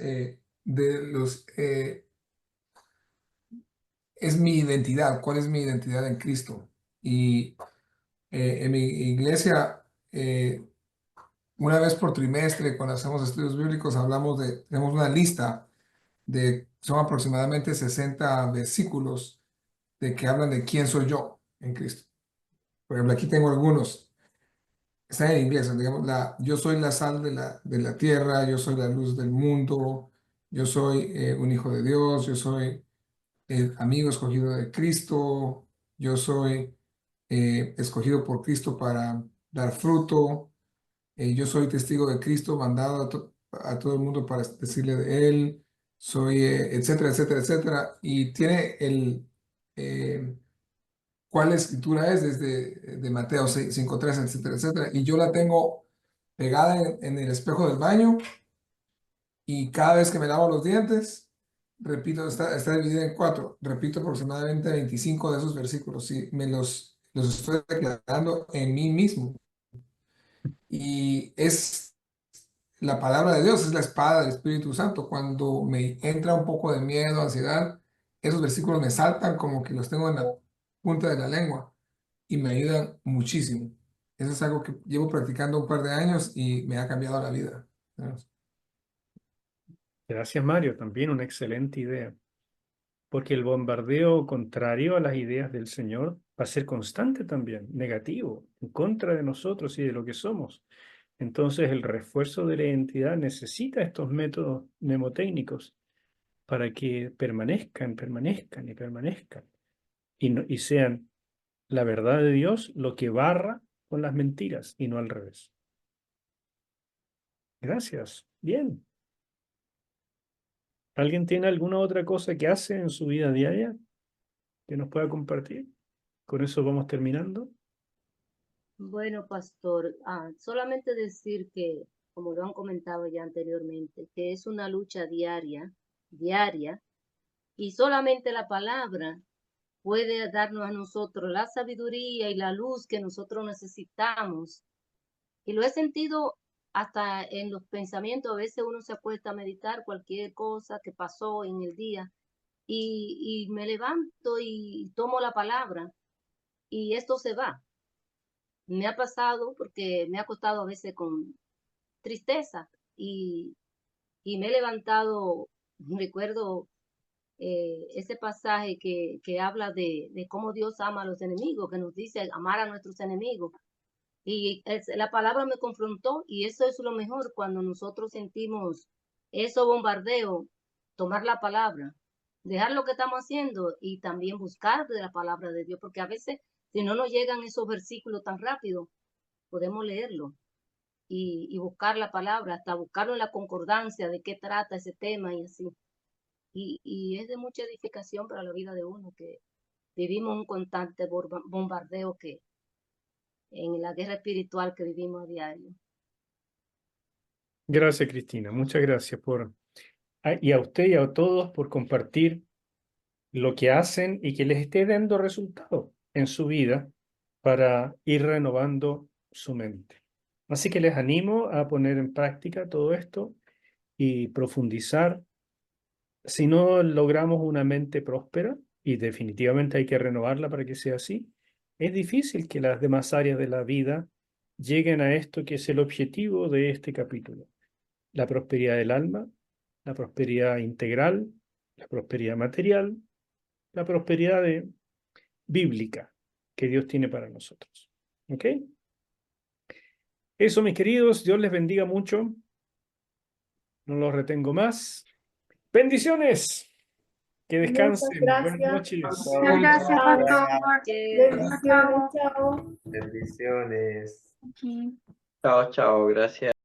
[SPEAKER 1] es mi identidad. ¿Cuál es mi identidad en Cristo? Y en mi iglesia, una vez por trimestre, cuando hacemos estudios bíblicos, tenemos una lista son aproximadamente 60 versículos de que hablan de quién soy yo en Cristo. Por ejemplo, aquí tengo algunos. Están en inglés, digamos, yo soy la sal de la tierra, yo soy la luz del mundo, yo soy un hijo de Dios, yo soy amigo escogido de Cristo, yo soy escogido por Cristo para dar fruto, yo soy testigo de Cristo, mandado a todo el mundo para decirle de Él, soy, etcétera, etcétera, etcétera. Y tiene eh, cuál escritura es desde de Mateo 5:3, etcétera, etcétera. Y yo la tengo pegada en el espejo del baño y cada vez que me lavo los dientes, repito, está dividida en 4, repito aproximadamente 25 de esos versículos y los estoy declarando en mí mismo. Y es la palabra de Dios, es la espada del Espíritu Santo. Cuando me entra un poco de miedo, ansiedad, esos versículos me saltan como que los tengo en la punta de la lengua y me ayudan muchísimo. Eso es algo que llevo practicando un par de años y me ha cambiado la vida.
[SPEAKER 2] Gracias, Mario. También una excelente idea. Porque el bombardeo contrario a las ideas del Señor va a ser constante también, negativo, en contra de nosotros y de lo que somos. Entonces, el refuerzo de la identidad necesita estos métodos mnemotécnicos para que permanezcan y sean la verdad de Dios lo que barra con las mentiras y no al revés. Gracias. Bien. ¿Alguien tiene alguna otra cosa que hace en su vida diaria que nos pueda compartir? Con eso vamos terminando.
[SPEAKER 5] Bueno, pastor, solamente decir que, como lo han comentado ya anteriormente, que es una lucha diaria, y solamente la palabra puede darnos a nosotros la sabiduría y la luz que nosotros necesitamos. Y lo he sentido hasta en los pensamientos. A veces uno se acuesta a meditar cualquier cosa que pasó en el día y me levanto y tomo la palabra y esto se va. Me ha pasado porque me ha acostado a veces con tristeza y me he levantado, recuerdo ese pasaje que habla de cómo Dios ama a los enemigos, que nos dice amar a nuestros enemigos. Y la palabra me confrontó y eso es lo mejor cuando nosotros sentimos eso bombardeo, tomar la palabra, dejar lo que estamos haciendo y también buscar de la palabra de Dios, porque a veces si no nos llegan esos versículos tan rápido, podemos leerlo y buscar la palabra, hasta buscarlo en la concordancia de qué trata ese tema y así. Y es de mucha edificación para la vida de uno, que vivimos un constante bombardeo que en la guerra espiritual que vivimos a diario.
[SPEAKER 2] Gracias, Cristina. Muchas gracias y a usted y a todos por compartir lo que hacen y que les esté dando resultados en su vida para ir renovando su mente. Así que les animo a poner en práctica todo esto y profundizar. Si no logramos una mente próspera, y definitivamente hay que renovarla para que sea así, es difícil que las demás áreas de la vida lleguen a esto que es el objetivo de este capítulo: la prosperidad del alma, la prosperidad integral, la prosperidad material, la prosperidad bíblica que Dios tiene para nosotros. ¿Ok? Eso, mis queridos, Dios les bendiga mucho. No los retengo más. Bendiciones. Que
[SPEAKER 3] Muchas
[SPEAKER 2] descansen. Buenas
[SPEAKER 3] gracias.
[SPEAKER 2] noches.
[SPEAKER 7] Muchas gracias, pastor.
[SPEAKER 3] Bendiciones, chao.
[SPEAKER 4] Bendiciones.
[SPEAKER 7] Chao, chao, gracias.